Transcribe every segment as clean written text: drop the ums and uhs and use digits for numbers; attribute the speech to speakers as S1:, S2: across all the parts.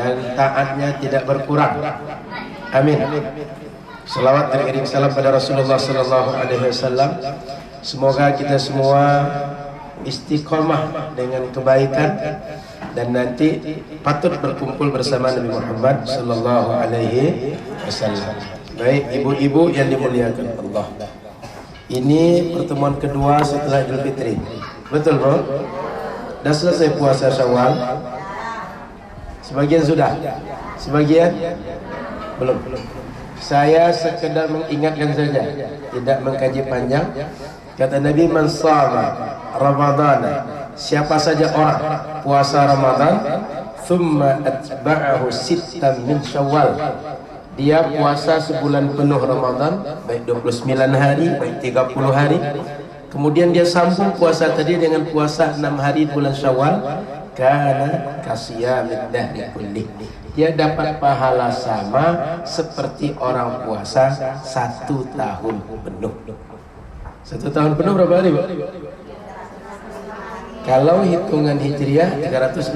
S1: dan taatnya tidak berkurang. Amin. Salawat dan iring salam pada Rasulullah sallallahu alaihi wasallam. Semoga kita semua istiqomah dengan kebaikan dan nanti patut berkumpul bersama Nabi Muhammad sallallahu alaihi wasallam. Baik ibu-ibu yang dimuliakan Allah. Ini pertemuan kedua setelah Idul Fitri. Betul, Bro? Dah selesai puasa Syawal? Sebagian sudah? Sebagian? Belum. Saya sekedar mengingatkan saja, tidak mengkaji panjang. Kata Nabi, man shama Ramadana, siapa saja orang puasa Ramadan, thumma atba'ahu sittan min Syawal, dia puasa sebulan penuh Ramadan, baik 29 hari, baik 30 hari, kemudian dia sambung puasa tadi dengan puasa 6 hari bulan Syawal, kana kasiyamid dahri kullih, dia dapat pahala sama seperti orang puasa 1 tahun penuh. 1 tahun penuh berapa hari, Pak? Kalau hitungan Hijriah 360.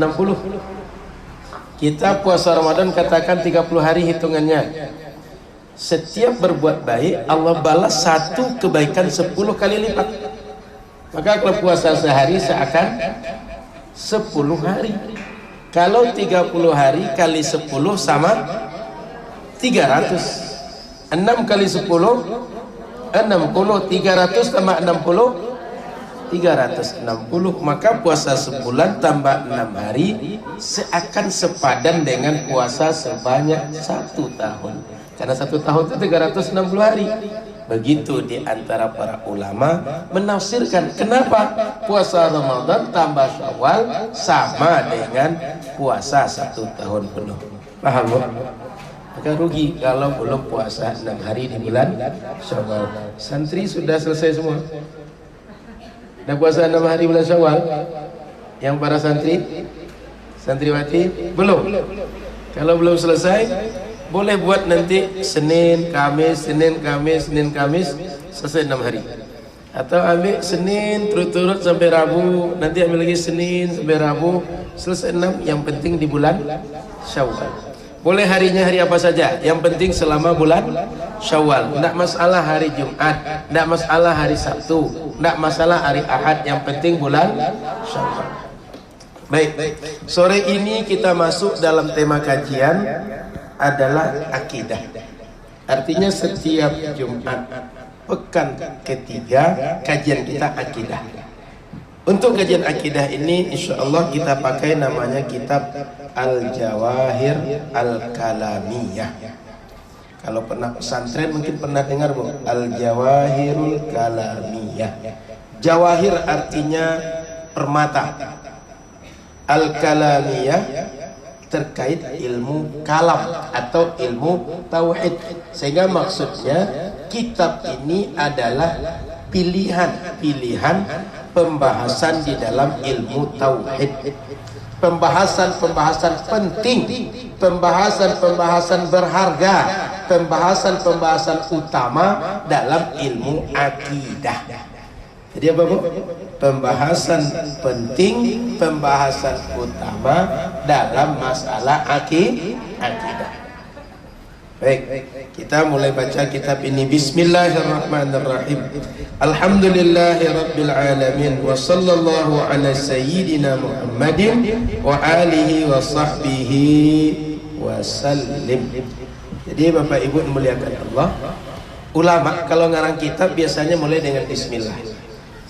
S1: Kita puasa Ramadan katakan 30 hari hitungannya. Setiap berbuat baik Allah balas 1 kebaikan 10 kali lipat. Maka kalau puasa sehari seakan 10 hari. Kalau 30 hari kali 10 sama 300. 6 kali 10 60, 300 tambah 60 360. Maka puasa sebulan tambah 6 hari seakan sepadan dengan puasa sebanyak 1 tahun. Karena 1 tahun itu 360 hari. Begitu di antara para ulama menafsirkan kenapa puasa Ramadan tambah Syawal sama dengan puasa 1 tahun penuh. Paham, Bu? Maka rugi kalau belum puasa 6 hari di bulan Syawal. Santri sudah selesai semua. Dah puasa 6 hari bulan Syawal? Yang para santri? Santriwati? Belum? Kalau belum selesai, boleh buat nanti Senin, Kamis, Senin, Kamis, Senin, Kamis, selesai 6 hari. Atau ambil Senin turut-turut sampai Rabu, nanti ambil lagi Senin sampai Rabu, selesai 6, yang penting di bulan Syawal. Boleh harinya hari apa saja, yang penting selama bulan Syawal. Tidak masalah hari Jumat, tidak masalah hari Sabtu, tidak masalah hari Ahad, yang penting bulan Syawal. Baik, sore ini kita masuk dalam tema kajian adalah akidah. Artinya setiap Jumat pekan ketiga kajian kita akidah. Untuk kajian akidah ini insya Allah kita pakai namanya kitab Al-Jawahir Al-Kalamiyah. Kalau pernah pesantren mungkin pernah dengar, Bu, Al-Jawahirul Kalamiyah. Jawahir artinya permata, Al-Kalamiyah terkait ilmu kalam atau ilmu tauhid. Sehingga maksudnya kitab ini adalah pilihan-pilihan pembahasan di dalam ilmu tauhid, pembahasan-pembahasan penting, pembahasan-pembahasan berharga, pembahasan-pembahasan utama dalam ilmu akidah. Jadi apa, Bu? Pembahasan penting, pembahasan utama dalam masalah akidah. Baik, kita mulai baca kitab ini. Bismillahirrahmanirrahim. Alhamdulillahirabbil alamin wa sallallahu ala sayyidina Muhammadin wa alihi wa sahbihi wa sallim. Jadi Bapak Ibu memuliakan Allah, ulama kalau ngarang kitab biasanya mulai dengan bismillah.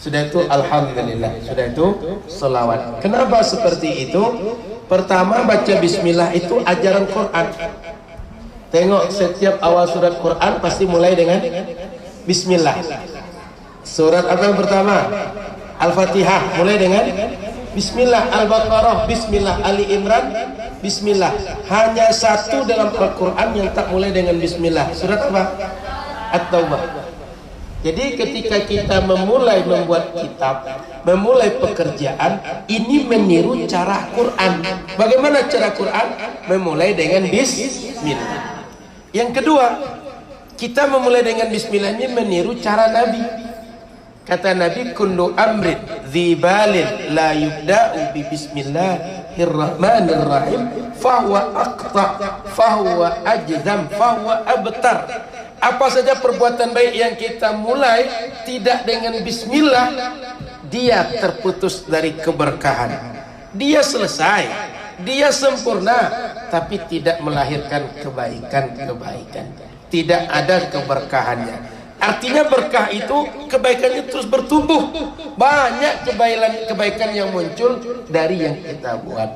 S1: Sudah itu alhamdulillah, sudah itu selawat. Kenapa seperti itu? Pertama, baca bismillah itu ajaran Quran. Tengok setiap awal surat Quran pasti mulai dengan bismillah. Surat apa yang pertama? Al-Fatihah mulai dengan bismillah. Al-Baqarah bismillah. Ali Imran bismillah. Hanya satu dalam Al-Quran yang tak mulai dengan bismillah. Surat apa? At-Taubah. Jadi ketika kita memulai membuat kitab, memulai pekerjaan, ini meniru cara Quran. Bagaimana cara Quran? Memulai dengan bismillah. Yang kedua, kita memulai dengan bismillah ini meniru cara Nabi. Kata Nabi, kullu amrin dzibalin la yubda'u bi bismillahirrahmanirrahim fahuwa aqta fahuwa ajdam fahuwa abtar. Apa saja perbuatan baik yang kita mulai tidak dengan bismillah, dia terputus dari keberkahan. Dia selesai, dia sempurna, tapi tidak melahirkan kebaikan-kebaikan. Tidak ada keberkahannya. Artinya berkah itu kebaikannya terus bertumbuh. Banyak kebaikan yang muncul dari yang kita buat.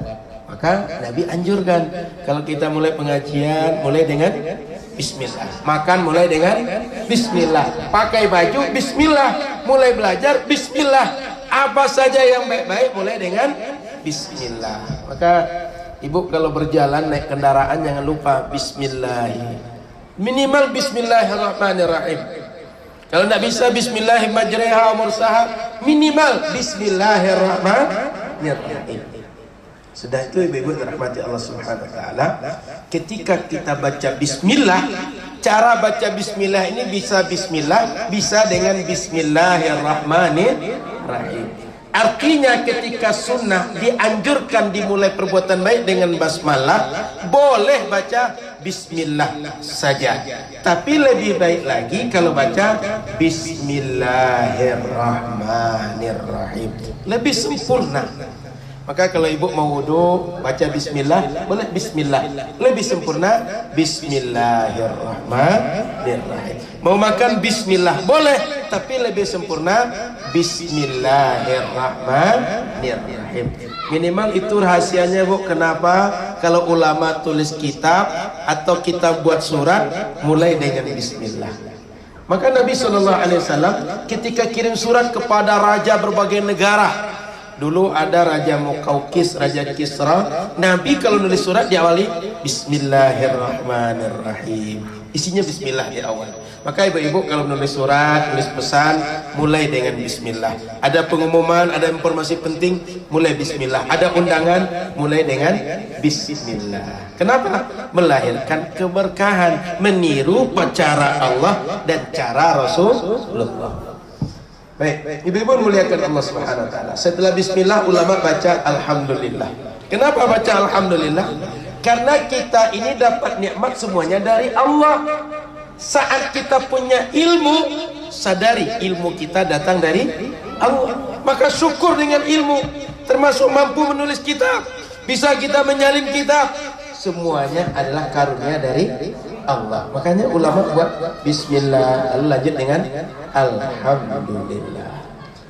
S1: Maka Nabi anjurkan, kalau kita mulai pengajian, mulai dengan bismillah. Makan mulai dengan bismillah. Pakai baju bismillah. Mulai belajar bismillah. Apa saja yang baik-baik mulai dengan bismillah. Maka ibu kalau berjalan naik kendaraan jangan lupa bismillah. Minimal bismillahirrahmanirrahim. Kalau tidak bisa bismillahirrahmanirrahim, minimal bismillahirrahmanirrahim. Sudah itu ibu-ibu dirahmati Allah Subhanahu wa taala, ketika kita baca bismillah, cara baca bismillah ini bisa bismillah, bisa dengan bismillahirrahmanirrahim. Artinya ketika sunnah dianjurkan dimulai perbuatan baik dengan basmalah, boleh baca bismillah saja. Tapi lebih baik lagi kalau baca bismillahirrahmanirrahim, lebih sempurna. Maka kalau ibu mau wudu baca bismillah, boleh bismillah. Lebih sempurna bismillahirrahmanirrahim. Mau makan bismillah, boleh, tapi lebih sempurna bismillahirrahmanirrahim. Minimal itu rahasianya bu. Kenapa kalau ulama tulis kitab atau kita buat surat mulai dengan bismillah. Maka Nabi SAW ketika kirim surat kepada raja berbagai negara, dulu ada Raja Muqawqis, Raja Kisra. Nabi kalau nulis surat diawali bismillahirrahmanirrahim. Isinya bismillah di awal. Maka ibu-ibu kalau menulis surat, nulis pesan, mulai dengan bismillah. Ada pengumuman, ada informasi penting, mulai bismillah. Ada undangan, mulai dengan bismillah. Kenapa? Melahirkan keberkahan, meniru cara Allah dan cara Rasulullah. Baik, ibu-ibu muliakan Allah Subhanahu wa taala. Setelah bismillah ulama baca alhamdulillah. Kenapa baca alhamdulillah? Karena kita ini dapat nikmat semuanya dari Allah. Saat kita punya ilmu, sadari ilmu kita datang dari Allah. Maka syukur dengan ilmu, termasuk mampu menulis kitab, bisa kita menyalin kitab. Semuanya adalah karunia dari Allah. Makanya ulama buat bismillah, lalu lanjut dengan alhamdulillah.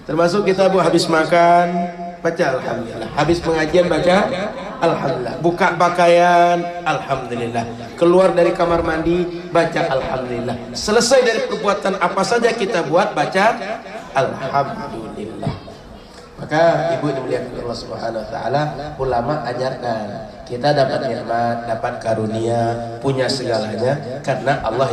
S1: Termasuk kita bu habis makan baca alhamdulillah, habis pengajian baca alhamdulillah, buka pakaian alhamdulillah, keluar dari kamar mandi baca alhamdulillah, selesai dari perbuatan apa saja kita buat baca alhamdulillah. Maka ibu dimuliakan Allah Subhanahu wa taala, ulama ajarkan kita dapat nikmat, dapat karunia, punya segalanya karena Allah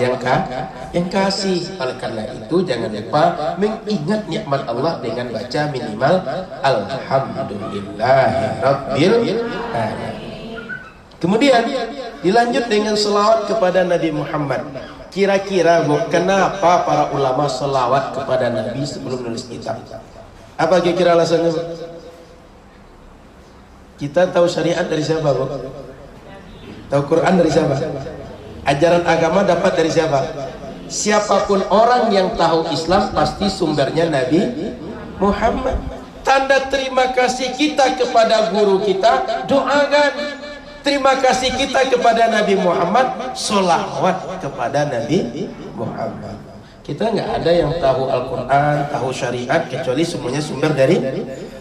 S1: yang kasih. Oleh karena itu jangan lupa mengingat nikmat Allah dengan baca minimal alhamdulillahirabbil alamin. Kemudian dilanjut dengan selawat kepada Nabi Muhammad. Kira-kira bu, kenapa para ulama selawat kepada Nabi sebelum nulis kitab? Apa kira-kira alasannya bu? Kita tahu syariat dari siapa bu? Tahu Quran dari siapa? Ajaran agama dapat dari siapa? Siapapun orang yang tahu Islam pasti sumbernya Nabi Muhammad. Tanda terima kasih kita kepada guru kita, doakan. Terima kasih kita kepada Nabi Muhammad, sholawat kepada Nabi Muhammad. Kita nggak ada yang tahu Al-Quran, tahu syariat kecuali semuanya sumber dari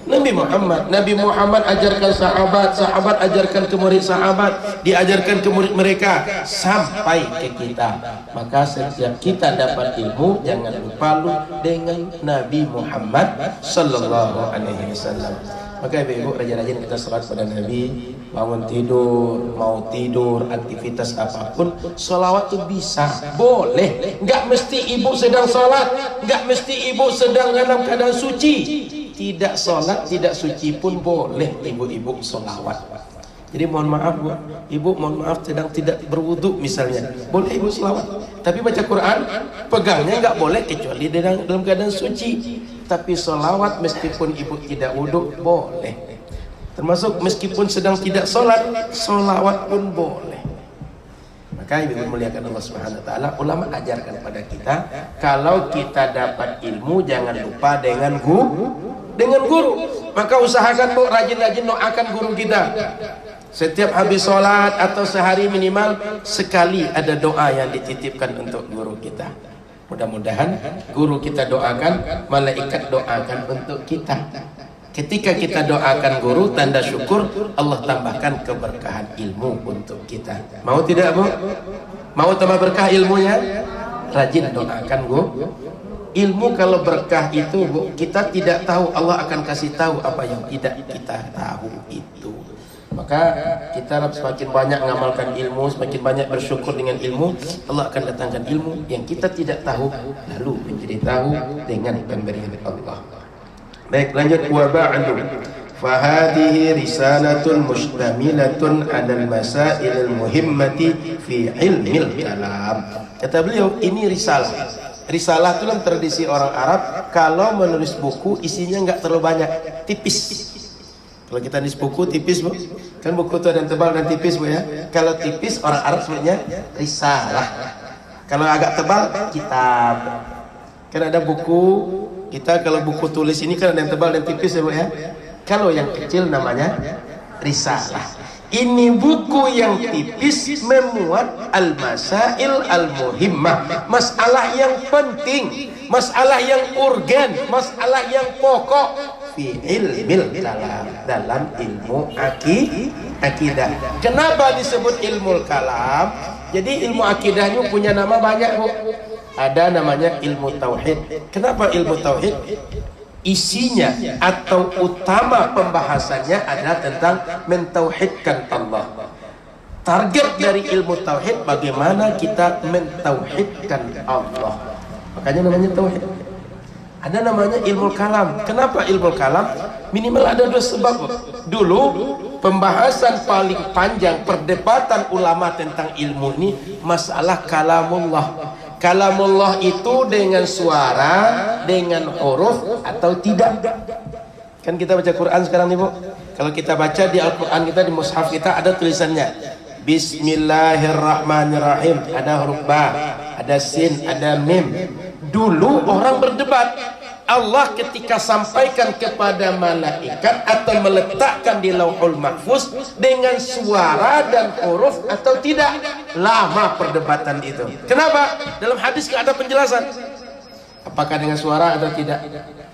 S1: Nabi Muhammad. Nabi Muhammad ajarkan sahabat, sahabat ajarkan ke murid sahabat, diajarkan ke murid mereka sampai ke kita. Maka setiap kita dapat ilmu jangan lupa dengan Nabi Muhammad sallallahu alaihi wasallam. Maka ibu-ibu rajin-rajin kita salat pada Nabi. Bangun tidur, mau tidur, aktivitas apapun, sholawat itu bisa, boleh. Nggak mesti ibu sedang sholat, nggak mesti ibu sedang dalam keadaan suci. Tidak sholat, tidak suci pun boleh ibu-ibu sholawat. Jadi mohon maaf Bu, ibu mohon maaf sedang tidak berwudu misalnya, boleh ibu selawat. Tapi baca Quran, pegangnya nggak boleh kecuali dalam keadaan suci. Tapi selawat meskipun ibu tidak wudu boleh. Termasuk meskipun sedang tidak sholat, selawat pun boleh. Maka ibu muliakan Allah Subhanahu Wa Taala, ulama ajarkan pada kita, kalau kita dapat ilmu jangan lupa dengan guru. Maka usahakan Bu, rajin-rajin doakan guru kita. Setiap habis sholat atau sehari minimal sekali ada doa yang dititipkan untuk guru kita. Mudah-mudahan guru kita doakan, malaikat doakan untuk kita. Ketika kita doakan guru, tanda syukur Allah tambahkan keberkahan ilmu untuk kita. Mau tidak Bu? Mau tambah berkah ilmunya? Rajin doakan guru. Ilmu kalau berkah itu Bu, kita tidak tahu, Allah akan kasih tahu apa yang tidak kita tahu itu. Maka kita harus semakin banyak mengamalkan ilmu, semakin banyak bersyukur dengan ilmu, Allah akan datangkan ilmu yang kita tidak tahu, lalu menjadi tahu dengan pemberian Allah. Baik, lanjut. Wa ba'du fa hadhihi risalatun mustamilatun 'alal masailil muhimmati fi ilmil kalam. Kata beliau, ini risalah. Risalah itu dalam tradisi orang Arab, kalau menulis buku isinya enggak terlalu banyak, tipis. Kalau kita nulis buku tipis Bu, kan buku itu ada yang tebal dan tipis Bu ya. Kalau tipis orang Arab sebutnya risalah. Kalau agak tebal kitab. Kan ada buku kita, kalau buku tulis ini kan ada yang tebal dan tipis ya Bu ya. Kalau yang kecil namanya risalah. Ini buku yang tipis memuat al-masail al-muhimmah, masalah yang penting, masalah yang urgen, masalah yang pokok fi ilmil kalam, dalam ilmu akidah. Kenapa disebut ilmu kalam? Jadi ilmu akidahnya punya nama banyak Bu. Ada namanya ilmu tauhid. Kenapa ilmu tauhid? Isinya atau utama pembahasannya adalah tentang mentauhidkan Allah. Target dari ilmu tauhid bagaimana kita mentauhidkan Allah. Makanya namanya tauhid. Ada namanya ilmu kalam. Kenapa ilmu kalam? Minimal ada dua sebab. Dulu pembahasan paling panjang perdebatan ulama tentang ilmu ini masalah kalamullah. Kalamullah itu dengan suara, dengan huruf atau tidak. Kan kita baca Quran sekarang nih Bu. Kalau kita baca di Al-Quran kita, di mushaf kita ada tulisannya Bismillahirrahmanirrahim. Ada huruf ba, ada sin, ada mim. Dulu orang berdebat, Allah ketika sampaikan kepada malaikat atau meletakkan di Lauhul Mahfuz dengan suara dan huruf atau tidak. Lama perdebatan itu. Kenapa? Dalam hadis nggak ada penjelasan apakah dengan suara atau tidak.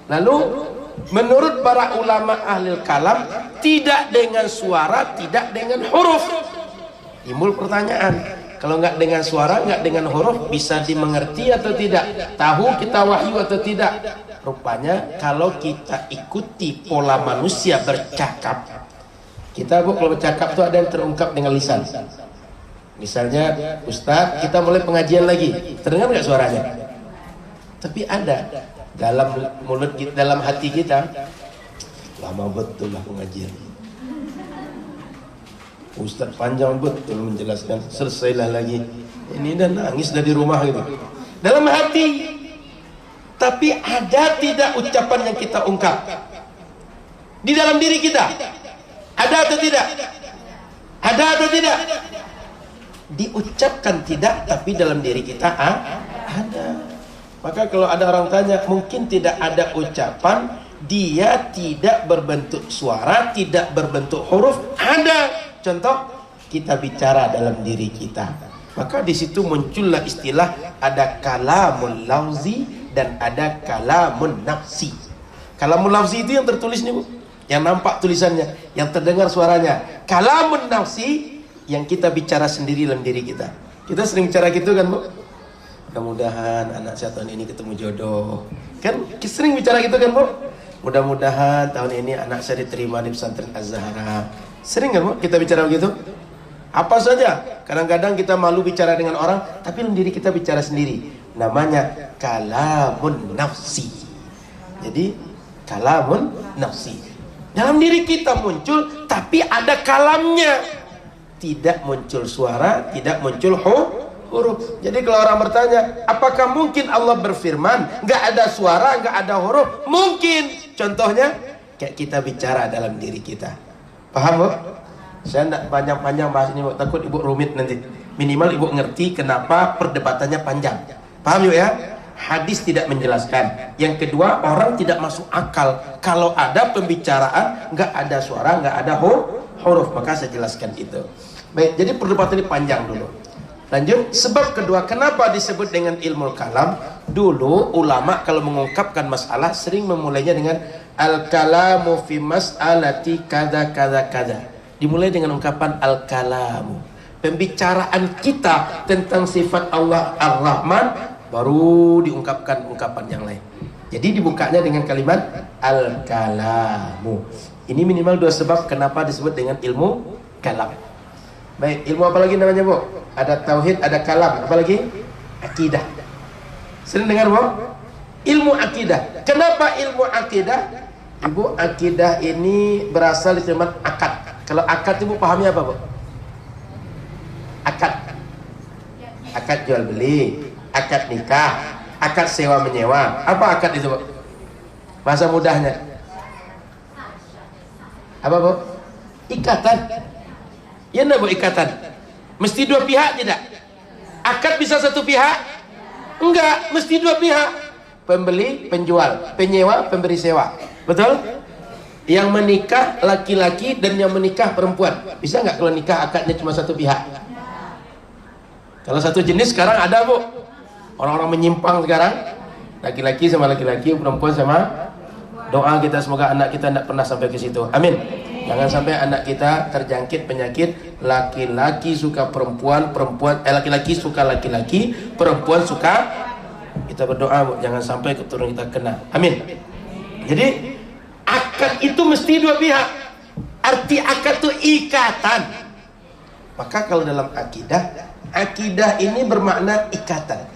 S1: Lalu menurut para ulama ahli kalam, tidak dengan suara, tidak dengan huruf. Timbul pertanyaan, kalau nggak dengan suara, nggak dengan huruf, bisa dimengerti atau tidak? Tahu kita wahyu atau tidak? Rupanya kalau kita ikuti pola manusia bercakap, kita Bu kalau bercakap itu ada yang terungkap dengan lisan. Misalnya Ustadz, kita mulai pengajian lagi, terdengar nggak suaranya? Tapi ada dalam mulut kita, dalam hati kita, lama betul lah pengajian. Ustadz panjang betul menjelaskan, selesailah lagi. Ini dan nangis dari rumah gitu. Dalam hati. Tapi ada tidak ucapan yang kita ungkap di dalam diri kita? Ada atau tidak? Ada atau tidak? Diucapkan tidak, tapi dalam diri kita ada. Maka kalau ada orang tanya, mungkin tidak ada ucapan, dia tidak berbentuk suara, tidak berbentuk huruf. Ada. Contoh, kita bicara dalam diri kita. Maka di situ muncullah istilah ada kalamul lafzi dan ada kalamun nafsi. Kalamun lafzi itu yang tertulis nih Bu, yang nampak tulisannya, yang terdengar suaranya. Kalamun nafsi yang kita bicara sendiri dalam diri kita. Kita sering bicara gitu kan Bu, mudah-mudahan anak saya tahun ini ketemu jodoh. Kan sering bicara gitu kan Bu, mudah-mudahan tahun ini anak saya diterima di pesantren Az-Zahra. Sering kan Bu kita bicara begitu? Apa saja. Kadang-kadang kita malu bicara dengan orang, tapi dalam diri kita bicara sendiri. Namanya kalamun nafsi. Jadi kalamun nafsi. Dalam diri kita muncul, tapi ada kalamnya. Tidak muncul suara, tidak muncul huruf. Jadi kalau orang bertanya, apakah mungkin Allah berfirman, nggak ada suara, nggak ada huruf? Mungkin. Contohnya, kayak kita bicara dalam diri kita. Paham, Bu? Saya tidak panjang-panjang bahas ini, Bu. Takut Ibu rumit nanti. Minimal Ibu ngerti kenapa perdebatannya panjang. Paham, yuk ya? Hadis tidak menjelaskan. Yang kedua, orang tidak masuk akal kalau ada pembicaraan nggak ada suara, nggak ada huruf. Maka saya jelaskan itu. Baik, jadi perdebatan ini panjang dulu. Lanjut, sebab kedua, kenapa disebut dengan ilmu kalam? Dulu ulama kalau mengungkapkan masalah sering memulainya dengan al-kalamu fi mas'alati kada kada kada. Dimulai dengan ungkapan al-kalamu. Pembicaraan kita tentang sifat Allah Ar-Rahman, baru diungkapkan ungkapan yang lain. Jadi dibukanya dengan kalimat al-kalamu. Ini minimal dua sebab kenapa disebut dengan ilmu kalam. Baik, ilmu apa lagi namanya, Bu? Ada tauhid, ada kalam, apa lagi? Akidah. Sering dengar, Bu? Ilmu akidah. Kenapa ilmu akidah? Ibu, akidah ini berasal dari kalimat akad. Kalau akad Ibu pahami apa, Bu? Akad. Akad jual beli, akad nikah, akad sewa menyewa. Apa akad itu, Bu? Bahasa mudahnya apa, Bu? Ikatan. Ya enggak, Bu, ikatan. Mesti dua pihak tidak? Akad bisa satu pihak? Enggak, mesti dua pihak. Pembeli, penjual, penyewa, pemberi sewa. Betul? Yang menikah laki-laki dan yang menikah perempuan. Bisa nggak kalau nikah akadnya cuma satu pihak? Kalau satu jenis sekarang ada, Bu. Orang-orang menyimpang sekarang. Laki-laki sama laki-laki, perempuan sama. Doa kita semoga anak kita tidak pernah sampai ke situ. Amin. Jangan sampai anak kita terjangkit penyakit laki-laki suka perempuan, laki-laki suka laki-laki, perempuan suka. Kita berdoa, Bu, jangan sampai keturunan kita kena. Amin. Jadi akad itu mesti dua pihak. Arti akad itu ikatan. Maka kalau dalam akidah ini bermakna ikatan.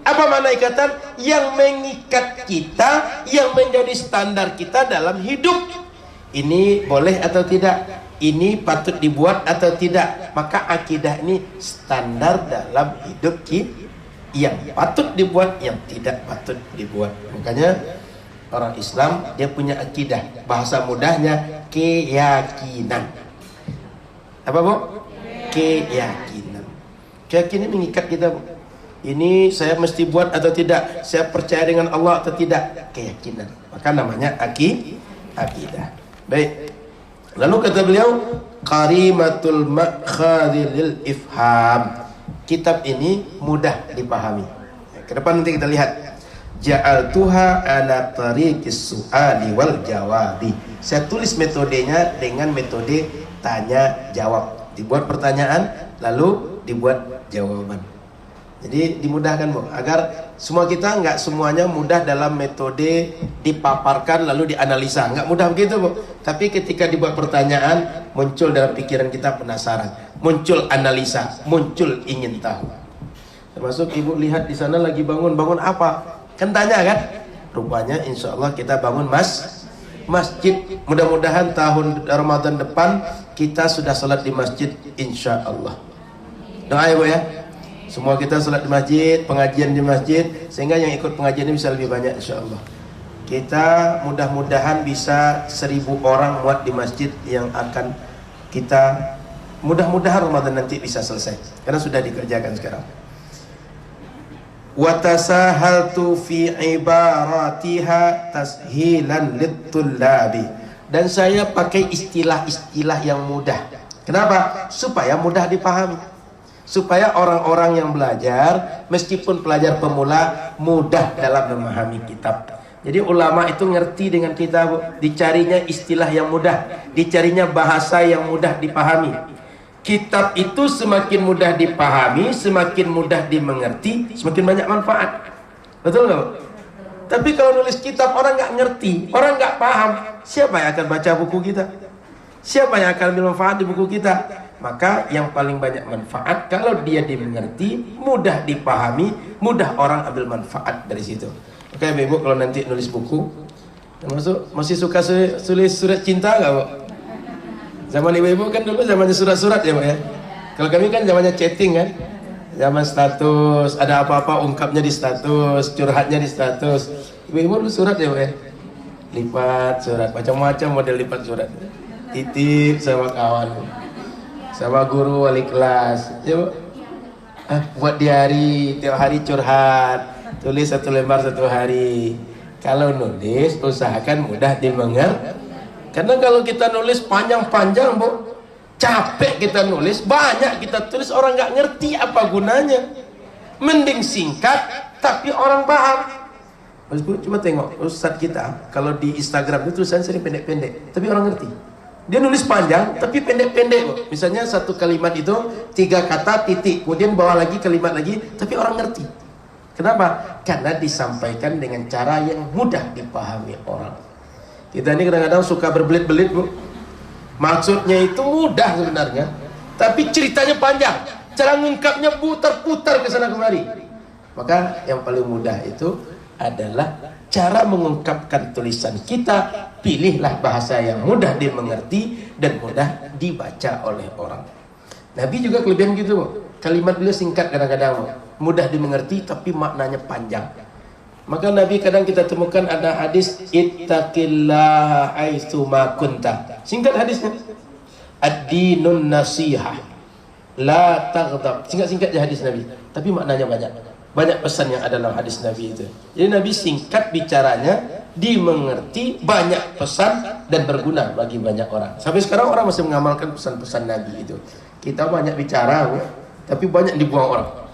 S1: Apa makna ikatan? Yang mengikat kita, yang menjadi standar kita dalam hidup. Ini boleh atau tidak? Ini patut dibuat atau tidak? Maka akidah ini standar dalam hidup kita. Yang patut dibuat, yang tidak patut dibuat. Makanya orang Islam dia punya akidah. Bahasa mudahnya keyakinan. Apa, Bu? Keyakinan. Keyakinan mengikat kita, Bu. Ini saya mesti buat atau tidak? Saya percaya dengan Allah atau tidak? Keyakinan. Maka namanya akidah. Baik. Lalu kata beliau, Qarimatul Ma'khadhil Ifham. Kitab ini mudah dipahami. Ke depan nanti kita lihat. Ja'altuha ala tariqis su'ali wal jawabi. Saya tulis metodenya dengan metode tanya jawab. Dibuat pertanyaan lalu dibuat jawaban. Jadi dimudahkan, Bu, agar semua kita nggak semuanya mudah dalam metode dipaparkan lalu dianalisa. Nggak mudah begitu, Bu. Tapi ketika dibuat pertanyaan, muncul dalam pikiran kita penasaran, muncul analisa, muncul ingin tahu. Termasuk Ibu lihat di sana lagi bangun apa? Kan tanya kan? Rupanya insya Allah kita bangun masjid. Mudah-mudahan tahun Ramadan depan kita sudah salat di masjid insya Allah. Doa ya, Bu, ya. Semua kita salat di masjid, pengajian di masjid, sehingga yang ikut pengajian ini bisa lebih banyak insya Allah. Kita mudah-mudahan bisa 1000 orang muat di masjid yang akan kita, mudah-mudahan Ramadan nanti bisa selesai, karena sudah dikerjakan sekarang. Watasahaltu fi ibaratiha tashilan lit-tullabi. Dan saya pakai istilah-istilah yang mudah. Kenapa? Supaya mudah dipahami. Supaya orang-orang yang belajar, meskipun pelajar pemula, mudah dalam memahami kitab. Jadi ulama itu ngerti dengan kita, Bu. Dicarinya istilah yang mudah, dicarinya bahasa yang mudah dipahami. Kitab itu semakin mudah dipahami, semakin mudah dimengerti, semakin banyak manfaat. Betul nggak, Bu? Tapi kalau nulis kitab orang nggak ngerti, orang nggak paham, siapa yang akan baca buku kita? Siapa yang akan ambil manfaat di buku kita? Maka yang paling banyak manfaat kalau dia dimengerti, mudah dipahami, mudah orang ambil manfaat dari situ. Oke, Ibu, kalau nanti nulis buku, Termasuk masih suka tulis surat cinta nggak, Bu? Zaman ibu-ibu kan dulu zamannya surat-surat ya, Bu ya. Kalau kami kan zamannya chatting kan. Zaman status, ada apa-apa ungkapnya di status, curhatnya di status. Ibu-ibu dulu surat ya, Bu ya. Lipat surat, macam-macam model lipat surat. Titip sama kawan, sama guru wali kelas. Ya, Bu. Buat diari, tiap hari curhat, tulis 1 lembar 1 hari. Kalau nulis usahakan mudah dimengerti. Karena kalau kita nulis panjang-panjang, Bu, capek kita nulis, banyak kita tulis, orang nggak ngerti apa gunanya. Mending singkat tapi orang paham. Mas Bu, coba tengok ustadz kita kalau di Instagram itu tulisan sering pendek-pendek, tapi orang ngerti. Dia nulis panjang tapi pendek-pendek, Bu. Misalnya satu kalimat itu 3 kata titik, kemudian bawah lagi kalimat lagi, tapi orang ngerti. Kenapa? Karena disampaikan dengan cara yang mudah dipahami orang. Kita ini kadang-kadang suka berbelit-belit, Bu. Maksudnya itu mudah sebenarnya, tapi ceritanya panjang. Cara mengungkapnya putar-putar ke sana kemari. Maka yang paling mudah itu adalah cara mengungkapkan tulisan kita. Pilihlah bahasa yang mudah dimengerti dan mudah dibaca oleh orang. Nabi juga kelebihan gitu, Bu. Kalimat beliau singkat kadang-kadang, mudah dimengerti tapi maknanya panjang. Maka Nabi kadang kita temukan ada hadis ittaqillaha haitsu ma kunta. Singkat hadisnya. Ad-dinun nasihah. La taghdab. Singkat-singkat aja hadis Nabi, tapi maknanya banyak. Banyak pesan yang ada dalam hadis Nabi itu. Jadi Nabi singkat bicaranya, dimengerti, banyak pesan dan berguna bagi banyak orang. Sampai sekarang orang masih mengamalkan pesan-pesan Nabi itu. Kita banyak bicara, tapi banyak dibuang orang.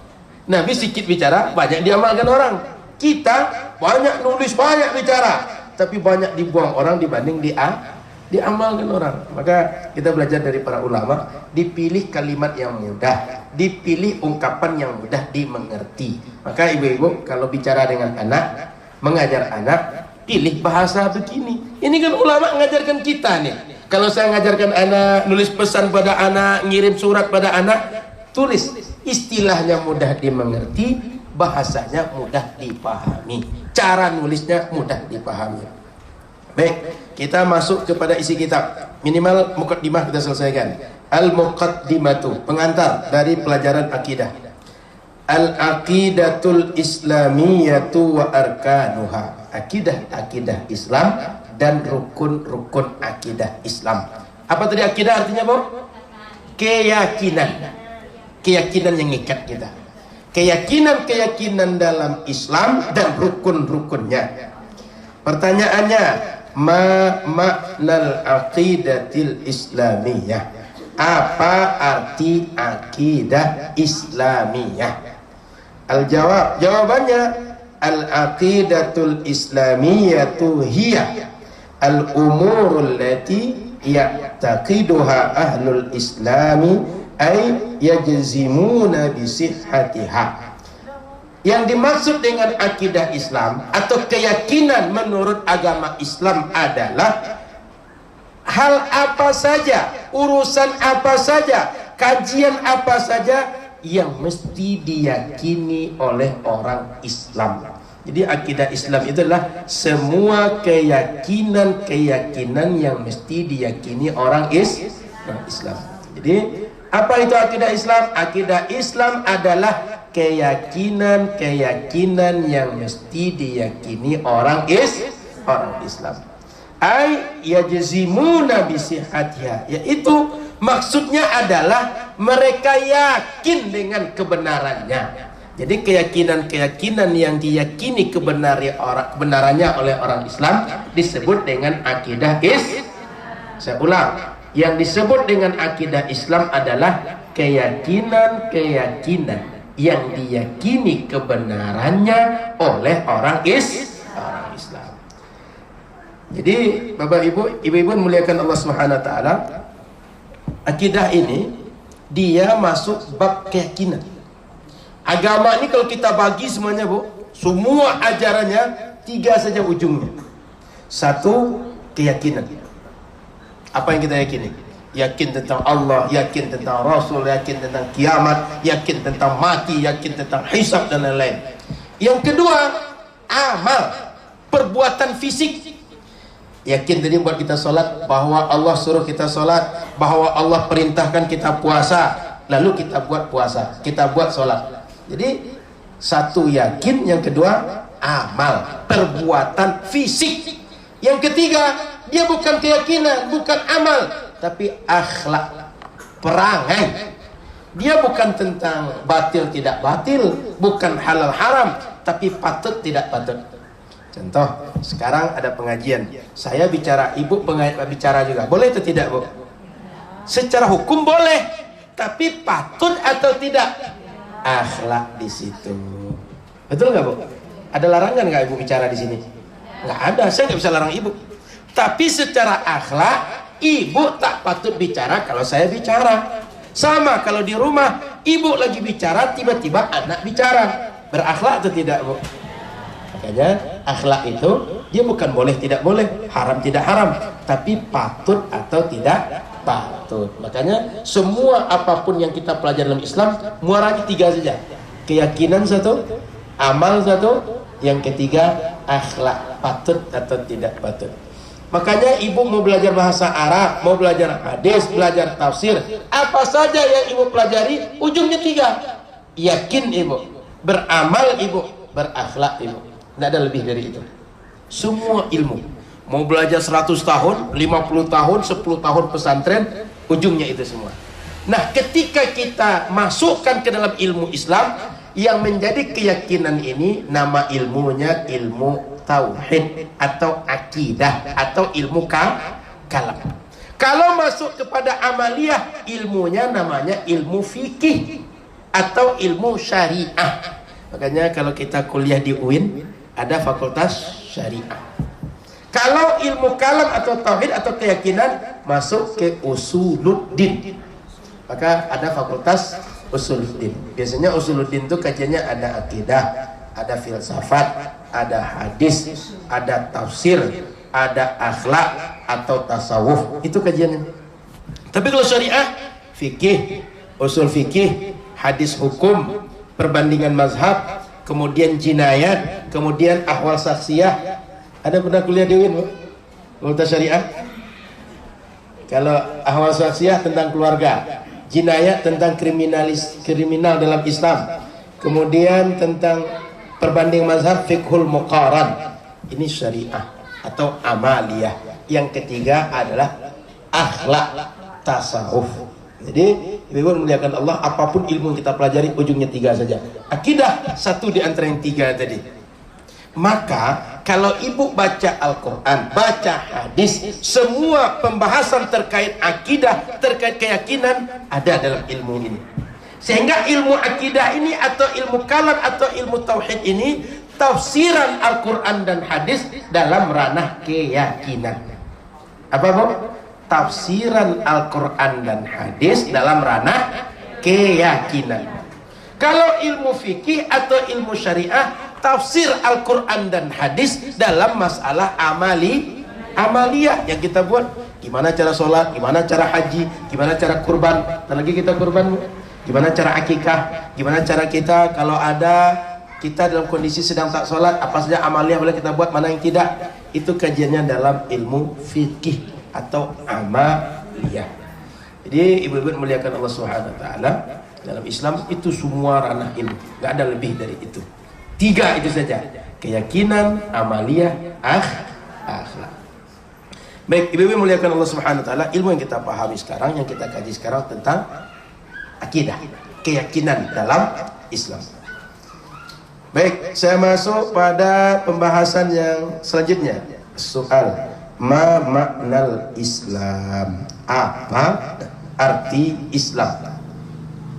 S1: Nabi sedikit bicara, banyak diamalkan orang. Kita banyak nulis, banyak bicara, tapi banyak dibuang orang dibanding diamalkan orang. Maka kita belajar dari para ulama, dipilih kalimat yang mudah, dipilih ungkapan yang mudah dimengerti. Maka ibu-ibu kalau bicara dengan anak, mengajar anak, pilih bahasa begini. Ini kan ulama mengajarkan kita nih. Kalau saya mengajarkan anak, nulis pesan pada anak, ngirim surat pada anak, tulis istilahnya mudah dimengerti, bahasanya mudah dipahami, cara nulisnya mudah dipahami. Baik, kita masuk kepada isi kitab. Minimal muqaddimah kita selesaikan. Al-muqaddimatu, pengantar dari pelajaran akidah. Al-aqidatul islamiyatu wa arkanuha. Akidah Islam dan rukun-rukun akidah Islam. Apa tadi akidah artinya, Bu? Keyakinan. Keyakinan yang ngikat kita. Keyakinan dalam Islam dan rukun-rukunnya. Pertanyaannya, ma maknal aqidatil islamiyah? Apa arti akidah Islamiyah? Al-jawab, jawabannya al-aqidatul islamiyatu hiya al-umurul lati ya'taqiduha ahlul islami ay yajzimuna bisihhatiha. Yang dimaksud dengan akidah Islam atau keyakinan menurut agama Islam adalah hal apa saja, urusan apa saja, kajian apa saja yang mesti diyakini oleh orang Islam. Jadi akidah Islam itulah semua keyakinan yang mesti diyakini orang Islam. Jadi apa itu akidah Islam? Akidah Islam adalah keyakinan yang mesti diyakini orang Islam. Ay yajzimuna bisihhatiha, yaitu maksudnya adalah mereka yakin dengan kebenarannya. Jadi keyakinan yang diyakini kebenarannya oleh orang Islam disebut dengan akidah Islam. Saya ulang, yang disebut dengan akidah Islam adalah keyakinan yang diyakini kebenarannya oleh orang Islam. Jadi Bapak Ibu muliakan Allah Subhanahu wa taala, akidah ini dia masuk bab keyakinan. Agama ini kalau kita bagi semuanya, Bu, semua ajarannya 3 saja ujungnya. 1, keyakinan. Apa yang kita yakini? Yakin tentang Allah, yakin tentang Rasul, yakin tentang kiamat, yakin tentang mati, yakin tentang hisab dan lain-lain. Yang kedua, amal, perbuatan fisik. Yakin tadi buat kita sholat, bahwa Allah suruh kita sholat, bahwa Allah perintahkan kita puasa, lalu kita buat puasa, kita buat sholat. Jadi satu yakin, yang kedua amal, perbuatan fisik. Yang ketiga, dia bukan keyakinan, bukan amal, tapi akhlak, perangai. Dia bukan tentang batil tidak batil, bukan halal haram, tapi patut tidak patut. Contoh, sekarang ada pengajian, saya bicara, ibu bicara juga, boleh atau tidak, Bu? Secara hukum boleh, tapi patut atau tidak? Akhlak di situ. Betul nggak, Bu? Ada larangan nggak ibu bicara di sini? Nggak ada, saya nggak bisa larang ibu. Tapi secara akhlak, ibu tak patut bicara kalau saya bicara. Sama kalau di rumah, ibu lagi bicara, tiba-tiba anak bicara. Berakhlak atau tidak, Bu? Makanya akhlak itu dia bukan boleh tidak boleh, haram tidak haram, tapi patut atau tidak patut. Makanya semua apapun yang kita pelajari dalam Islam muaranya tiga saja. Keyakinan satu, amal satu, yang ketiga akhlak, patut atau tidak patut. Makanya ibu mau belajar bahasa Arab, mau belajar hadis, belajar tafsir, apa saja yang ibu pelajari ujungnya tiga. Yakin ibu, beramal ibu, berakhlak ibu. Tidak ada lebih dari itu. Semua ilmu, mau belajar 100 tahun, 50 tahun, 10 tahun pesantren, ujungnya itu semua. Nah, ketika kita masukkan ke dalam ilmu Islam, yang menjadi keyakinan ini, nama ilmunya ilmu tauhid atau akidah atau ilmu kalam. Kalau masuk kepada amaliyah, ilmunya namanya ilmu fikih atau ilmu syariah. Makanya kalau kita kuliah di UIN, ada fakultas syariah. Kalau ilmu kalam atau tauhid atau keyakinan, masuk ke usuluddin, maka ada fakultas usuluddin. Biasanya usuluddin itu kajiannya ada akidah, ada filsafat, ada hadis, ada tafsir, ada akhlak atau tasawuf. Itu kajiannya. Tapi kalau syariah, fikih, usul fikih, hadis hukum, perbandingan mazhab, kemudian jinayat, kemudian ahwal saksiyah. Ada pernah kuliah di UIN, Bu? Fakultas syariah? Kalau ahwal saksiyah tentang keluarga, jinayat tentang kriminal dalam Islam, kemudian tentang perbanding mazhab, fiqhul muqaran. Ini syariah atau amaliyah. Yang ketiga adalah akhlak, tasawuf. Jadi ibu memuliakan Allah, apapun ilmu yang kita pelajari ujungnya tiga saja. Akidah satu di antara yang tiga tadi. Maka kalau ibu baca Al-Quran, baca hadis, semua pembahasan terkait akidah, terkait keyakinan ada dalam ilmu ini. Sehingga ilmu akidah ini atau ilmu kalam atau ilmu tauhid ini tafsiran Al-Quran dan hadis dalam ranah keyakinan. Apa, Bu? Tafsiran Al-Quran dan hadis dalam ranah keyakinan. Kalau ilmu fikih atau ilmu syariah, tafsir Al-Quran dan hadis dalam masalah amaliyah yang kita buat. Gimana cara sholat, gimana cara haji, gimana cara kurban. Dan lagi kita kurban, gimana cara akikah, gimana cara kita kalau ada kita dalam kondisi sedang tak sholat, apa saja amaliyah boleh kita buat, mana yang tidak. Itu kajiannya dalam ilmu fikih atau amaliyah. Jadi ibu-ibu muliakan Allah Subhanahu wa taala, dalam Islam itu semua ranah ilmu, enggak ada lebih dari itu. Tiga itu saja, keyakinan, amaliyah, akhlak. Baik, ibu-ibu muliakan Allah Subhanahu wa taala, ilmu yang kita pahami sekarang, yang kita kaji sekarang tentang akidah, keyakinan dalam Islam. Baik, saya masuk pada pembahasan yang selanjutnya. Soal ma maknal Islam, apa arti Islam?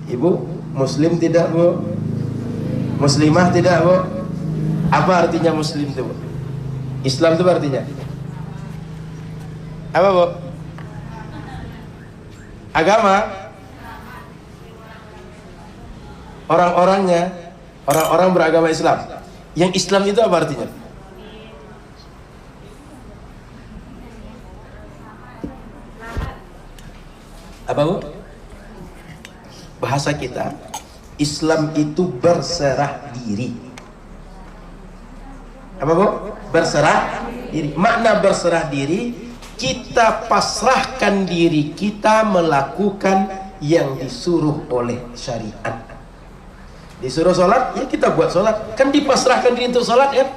S1: Ibu muslim tidak, Bu? Muslimah tidak, Bu? Apa artinya muslim itu, Bu? Islam itu artinya apa, Bu? Agama, orang-orangnya, orang-orang beragama Islam. Yang Islam itu apa artinya? Apa, Bu? Bahasa kita, Islam itu berserah diri. Apa, Bu? Berserah diri. Makna berserah diri, kita pasrahkan diri kita melakukan yang disuruh oleh syariat. Disuruh sholat, ya kita buat sholat. Kan dipasrahkan diri untuk sholat kan.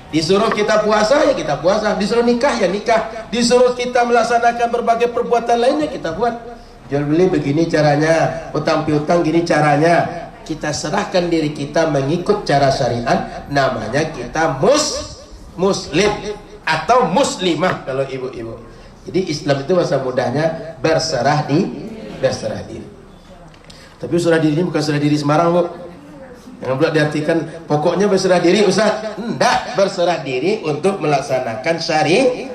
S1: Disuruh kita puasa, ya kita puasa. Disuruh nikah, ya nikah. Disuruh kita melaksanakan berbagai perbuatan lainnya, kita buat. Jual beli begini caranya, utang piutang gini caranya. Kita serahkan diri kita mengikut cara syariat. Namanya kita muslim atau muslimah kalau ibu-ibu. Jadi Islam itu bahasa mudahnya berserah diri. Tapi berserah diri ini bukan serah diri sembarang, Bu. Jangan pula diartikan pokoknya berserah diri Ustaz. Enggak, berserah diri untuk melaksanakan syariat.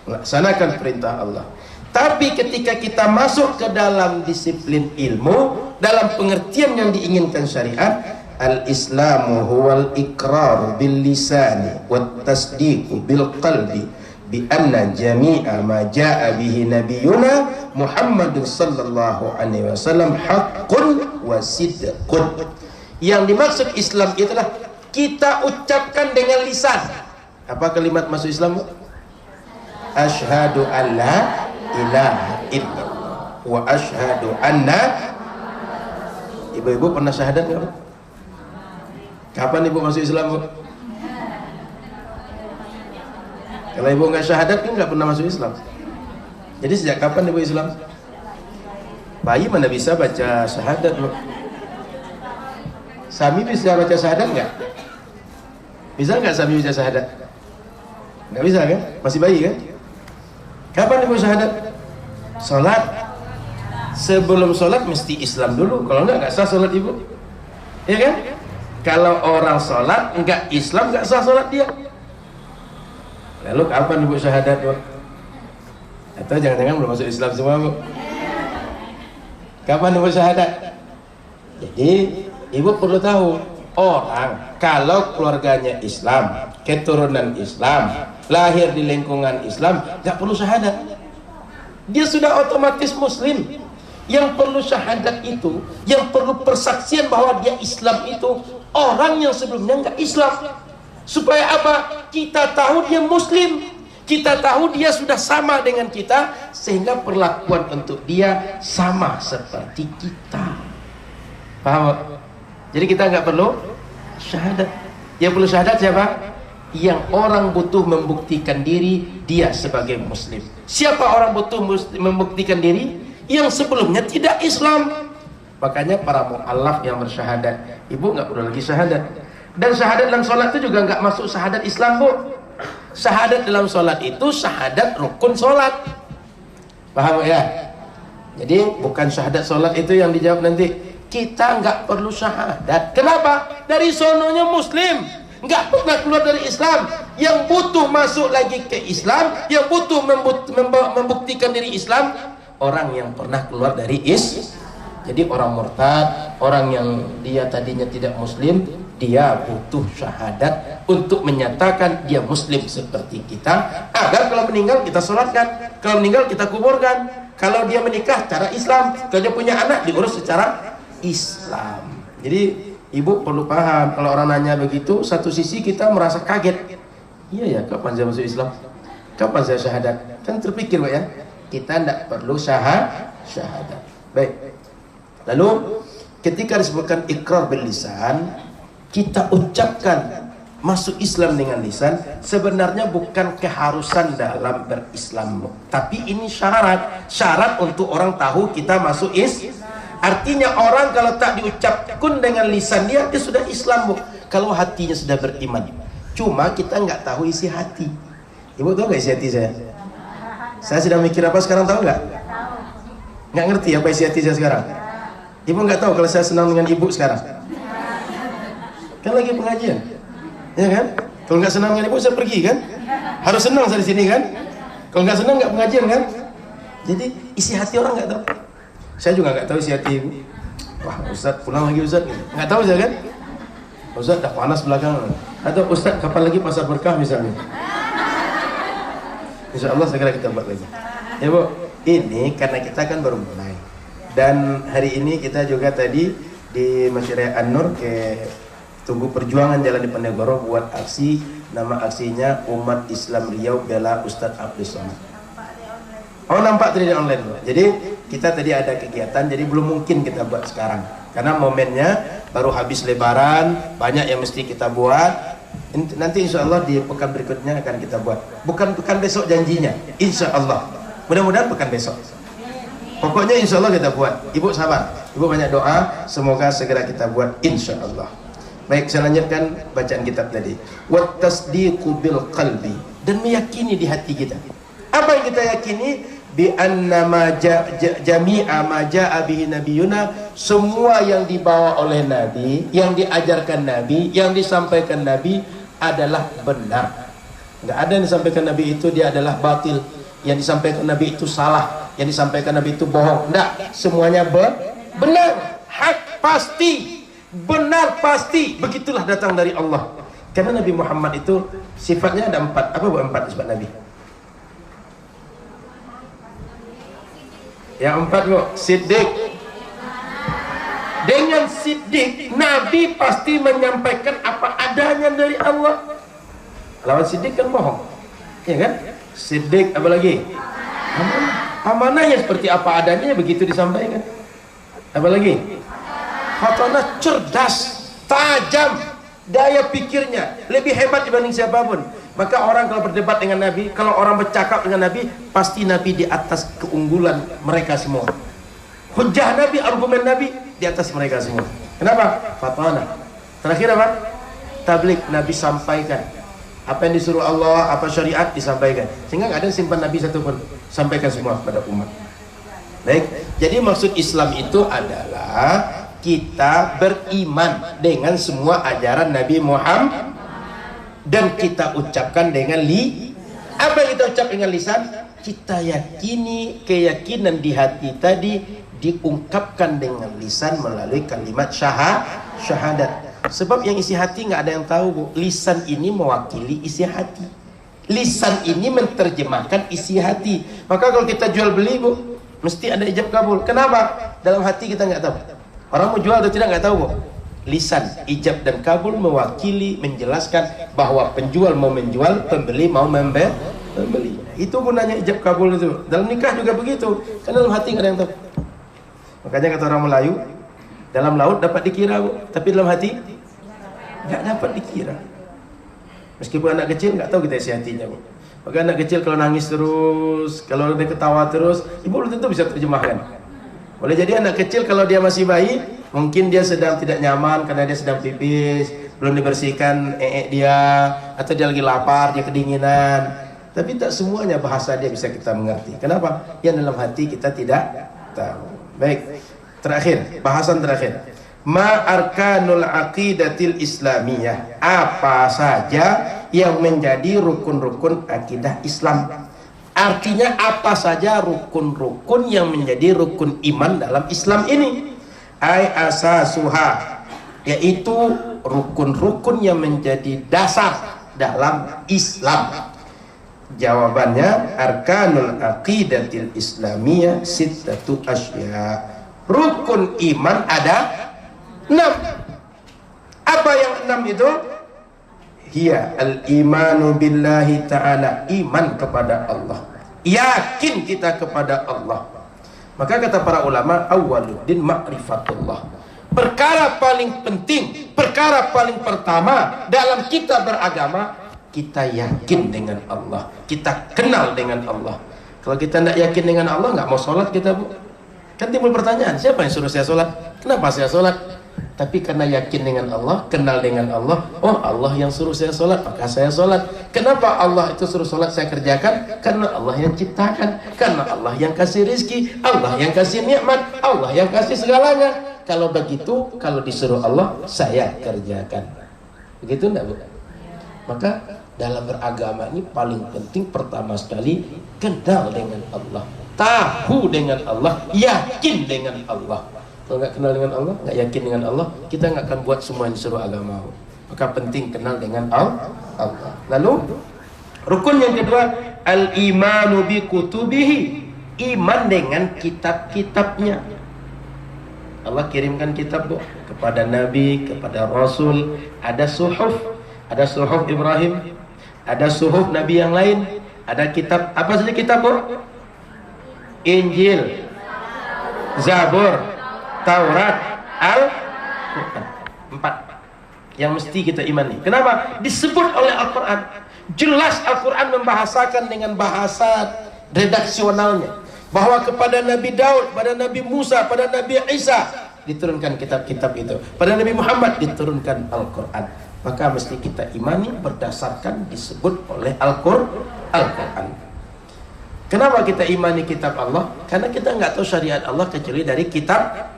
S1: Melaksanakan perintah Allah. Tapi ketika kita masuk ke dalam disiplin ilmu, dalam pengertian yang diinginkan syariat, al-islamu huwal iqrar bil lisani wat tasdiqu bil qalbi bi anna jami'a ma jaa bihi nabiyuna Muhammad sallallahu alaihi wasallam haqqun wa sidqun. Yang dimaksud Islam itulah kita ucapkan dengan lisan. Apa kalimat masuk Islam? Asyhadu an la ilaha illallah wa asyhadu anna. Ibu-ibu pernah syahadat enggak? Kapan ibu masuk Islam, Bu? Kalau ibu nggak syahadat kan nggak pernah masuk Islam. Jadi sejak kapan ibu Islam? Bayi mana bisa baca syahadat, Bu? Sami bisa baca syahadat nggak? Bisa nggak Sami baca syahadat? Nggak bisa kan? Masih bayi kan? Kapan ibu syahadat? Sholat. Sebelum sholat mesti Islam dulu. Kalau nggak sah sholat ibu. Ya kan? Kalau orang sholat nggak Islam nggak sah sholat dia. Lalu kapan ibu syahadat, Bu? Atau jangan-jangan belum masuk Islam semua, Bu? Kapan ibu syahadat? Jadi ibu perlu tahu, orang kalau keluarganya Islam, keturunan Islam, lahir di lingkungan Islam, nggak perlu syahadat. Dia sudah otomatis Muslim. Yang perlu syahadat itu, yang perlu persaksian bahwa dia Islam itu orang yang sebelumnya nggak Islam. Supaya apa? Kita tahu dia Muslim, kita tahu dia sudah sama dengan kita, sehingga perlakuan untuk dia sama seperti kita. Paham? Jadi kita nggak perlu syahadat. Yang perlu syahadat siapa? Yang orang butuh membuktikan diri dia sebagai Muslim. Siapa orang butuh membuktikan diri? Yang sebelumnya tidak Islam. Makanya para mu'allaf yang bersyahadat, ibu nggak perlu lagi syahadat. Dan syahadat dalam sholat itu juga nggak masuk syahadat Islam, Bu. Syahadat dalam sholat itu syahadat rukun sholat. Paham ya? Jadi bukan syahadat sholat itu yang dijawab nanti. Kita nggak perlu syahadat. Kenapa? Dari sononya Muslim, nggak pernah keluar dari Islam. Yang butuh masuk lagi ke Islam, yang butuh membuktikan diri Islam, orang yang pernah keluar dari Jadi orang murtad, orang yang dia tadinya tidak Muslim, dia butuh syahadat untuk menyatakan dia Muslim seperti kita, agar kalau meninggal kita sholatkan, kalau meninggal kita kuburkan, kalau dia menikah cara Islam, kalau dia punya anak diurus secara Islam. Jadi ibu perlu paham, kalau orang nanya begitu, satu sisi kita merasa kaget. Iya ya, kapan saya masuk Islam? Kapan saya syahadat? Kan terpikir, Pak ya. Kita tidak perlu syahadat. Baik. Lalu ketika disebutkan ikrar bil lisan, kita ucapkan masuk Islam dengan lisan, sebenarnya bukan keharusan dalam berislam, tapi ini syarat untuk orang tahu kita masuk Artinya orang kalau tak diucapkan dengan lisan dia sudah Islam, Bu. Kalau hatinya sudah beriman. Cuma kita nggak tahu isi hati. Ibu tahu nggak isi hati saya? Saya sedang mikir apa sekarang, tahu nggak? Nggak ngerti apa isi hati saya sekarang? Ibu nggak tahu kalau saya senang dengan ibu sekarang? Kan lagi pengajian, ya kan? Kalau nggak senang dengan ibu saya pergi kan? Harus senang saya di sini kan? Kalau nggak senang nggak pengajian kan? Jadi isi hati orang nggak tahu. Saya juga nggak tahu isi hati ibu. Wah Ustaz pulang lagi Ustaz, nggak tahu saya kan? Ustaz dah panas belakang. Atau Ustaz kapan lagi pasar berkah misalnya? Insya Allah segera kita buat lagi. Ya Bu, ini karena kita kan baru mulai. Dan hari ini kita juga tadi di Masyarakat An-Nur ke Tunggu perjuangan Jalan Diponegoro buat aksi, nama aksinya Umat Islam Riau Bela Ustadz Abdul Somad. Oh, nampak tadi di online. Jadi kita tadi ada kegiatan, jadi belum mungkin kita buat sekarang karena momennya baru habis Lebaran, banyak yang mesti kita buat. Nanti insya Allah di pekan berikutnya akan kita buat. Bukan pekan besok janjinya, insya Allah. Mudah-mudahan pekan besok. Pokoknya insya Allah kita buat. Ibu sabar, ibu banyak doa, semoga segera kita buat insya Allah. Baik, saya lanjutkan bacaan kitab tadi. Wat tasdiqu bil qalbi, dan meyakini di hati kita. Apa yang kita yakini? Bi anna ma jami'a ma ja'a bihi nabiyuna, semua yang dibawa oleh Nabi, yang diajarkan Nabi, yang disampaikan Nabi adalah benar. Enggak ada yang disampaikan Nabi itu dia adalah batil, yang disampaikan Nabi itu salah, yang disampaikan Nabi itu bohong. Enggak, semuanya benar, hak pasti, benar pasti. Begitulah datang dari Allah. Karena Nabi Muhammad itu sifatnya ada 4. Apa bu 4 sifat Nabi? Yang 4 bu, siddiq. Dengan siddiq, Nabi pasti menyampaikan apa adanya dari Allah. Lawan siddiq kan bohong, ya kan? Siddiq apa lagi? Amanahnya seperti apa adanya begitu disampaikan. Apa lagi? Fatanah, cerdas, tajam, daya pikirnya lebih hebat dibanding siapapun. Maka orang kalau berdebat dengan Nabi, kalau orang bercakap dengan Nabi, pasti Nabi di atas keunggulan mereka semua. Hujjah Nabi, argumen Nabi di atas mereka semua. Kenapa? Fatanah. Terakhir apa? Tabligh, Nabi sampaikan. Apa yang disuruh Allah, apa syariat disampaikan. Sehingga nggak ada yang simpan Nabi satupun. Sampaikan semua kepada umat. Baik, jadi maksud Islam itu adalah kita beriman dengan semua ajaran Nabi Muhammad dan kita ucapkan dengan apa yang kita ucap dengan lisan, kita yakini, keyakinan di hati tadi diungkapkan dengan lisan melalui kalimat syahadat. Sebab yang isi hati nggak ada yang tahu bu. Lisan ini mewakili isi hati, lisan ini menerjemahkan isi hati. Maka kalau kita jual beli bu, mesti ada ijab kabul. Kenapa? Dalam hati kita nggak tahu. Orang mau jual atau tidak nggak tahu bu. Lisan, ijab dan kabul mewakili, menjelaskan bahwa penjual mau menjual, pembeli mau membeli. Itu gunanya ijab kabul itu. Dalam nikah juga begitu. Karena dalam hati nggak ada yang tahu. Makanya kata orang Melayu, dalam laut dapat dikira bu, tapi dalam hati nggak dapat dikira. Meskipun anak kecil nggak tahu kita isi hatinya bu. Maka anak kecil kalau nangis terus, kalau dia ketawa terus, ibu belum tentu bisa terjemahkan. Boleh jadi anak kecil kalau dia masih bayi, mungkin dia sedang tidak nyaman karena dia sedang pipis, belum dibersihkan dia, atau dia lagi lapar, dia kedinginan. Tapi tak semuanya bahasa dia bisa kita mengerti. Kenapa? Yang dalam hati kita tidak tahu. Baik, terakhir, bahasan terakhir. Ma arkanul aqidatil islamiyah, apa saja yang menjadi rukun-rukun akidah Islam. Artinya apa saja rukun-rukun yang menjadi rukun iman dalam Islam ini. Ai asasuha, yaitu rukun-rukun yang menjadi dasar dalam Islam. Jawabannya arkanul aqidatil islamiyah sittatu asya. Rukun iman ada 6. Apa yang 6 itu? Hiya al-imanu billahi ta'ala, iman kepada Allah, yakin kita kepada Allah. Maka kata para ulama, awwaluddin ma'rifatullah. Perkara paling penting, perkara paling pertama dalam kita beragama, kita yakin dengan Allah, kita kenal dengan Allah. Kalau kita tidak yakin dengan Allah, nggak mau sholat kita bu. Kan timbul pertanyaan, siapa yang suruh saya sholat? Kenapa saya sholat? Tapi karena yakin dengan Allah, kenal dengan Allah, oh Allah yang suruh saya sholat, maka saya sholat. Kenapa Allah itu suruh sholat saya kerjakan? Karena Allah yang ciptakan, karena Allah yang kasih rizki, Allah yang kasih nikmat, Allah yang kasih segalanya. Kalau begitu, kalau disuruh Allah, saya kerjakan. Begitu enggak bu? Maka dalam beragama ini paling penting pertama sekali kenal dengan Allah, tahu dengan Allah, yakin dengan Allah. Kalau nggak kenal dengan Allah, nggak yakin dengan Allah, kita nggak akan buat semua yang disuruh agama. Maka penting kenal dengan Allah. Lalu rukun yang kedua, al-imanu bi kutubihi, iman dengan kitab-kitabnya. Allah kirimkan kitab kepada Nabi, kepada Rasul. Ada suhuf Ibrahim, ada suhuf Nabi yang lain, ada kitab, apa saja kitab Bu? Injil, Zabur, Taurat, Al-Quran. 4 yang mesti kita imani. Kenapa? Disebut oleh Al-Quran. Jelas Al-Quran membahasakan dengan bahasa redaksionalnya, bahwa kepada Nabi Daud, pada Nabi Musa, pada Nabi Isa diturunkan kitab-kitab itu, pada Nabi Muhammad diturunkan Al-Quran. Maka mesti kita imani berdasarkan disebut oleh Al-Quran. Kenapa kita imani kitab Allah? Karena kita nggak tahu syariat Allah kecuali dari kitab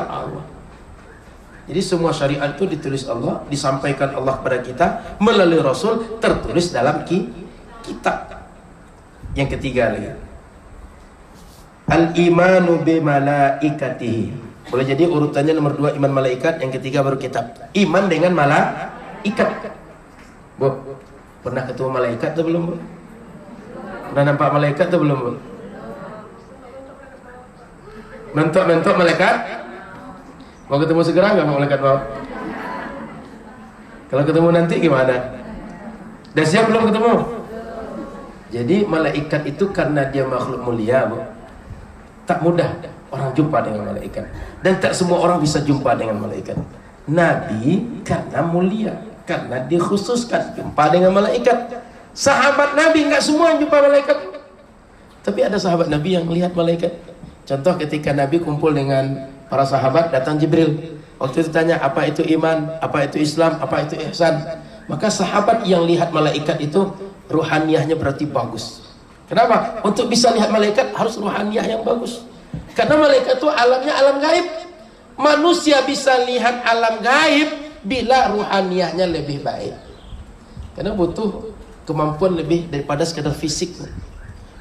S1: Allah. Jadi semua syariat itu ditulis Allah, disampaikan Allah kepada kita melalui Rasul, tertulis dalam kitab. Yang ketiga lagi, al-imanu bi malaikatihi. Boleh jadi urutannya nomor 2 iman malaikat, yang ketiga baru kitab. Iman dengan malaikat. Bu, pernah ketemu malaikat atau belum, Bu? Pernah nampak malaikat atau belum, Bu? Mentok malaikat? Mau ketemu segera nggak malaikat mau? Kalau ketemu nanti gimana? Dah siap belum ketemu? Jadi malaikat itu karena dia makhluk mulia, Bu, tak mudah orang jumpa dengan malaikat. Dan tak semua orang bisa jumpa dengan malaikat. Nabi karena mulia, karena dikhususkan jumpa dengan malaikat. Sahabat Nabi nggak semua yang jumpa malaikat, tapi ada sahabat Nabi yang melihat malaikat. Contoh ketika Nabi kumpul dengan para sahabat, datang Jibril. Waktu itu tanya, apa itu iman, apa itu Islam, apa itu ihsan. Maka sahabat yang lihat malaikat itu ruhaniyahnya berarti bagus. Kenapa? Untuk bisa lihat malaikat harus ruhaniyah yang bagus. Karena malaikat itu alamnya alam gaib. Manusia bisa lihat alam gaib bila ruhaniyahnya lebih baik. Karena butuh kemampuan lebih daripada sekedar fisik.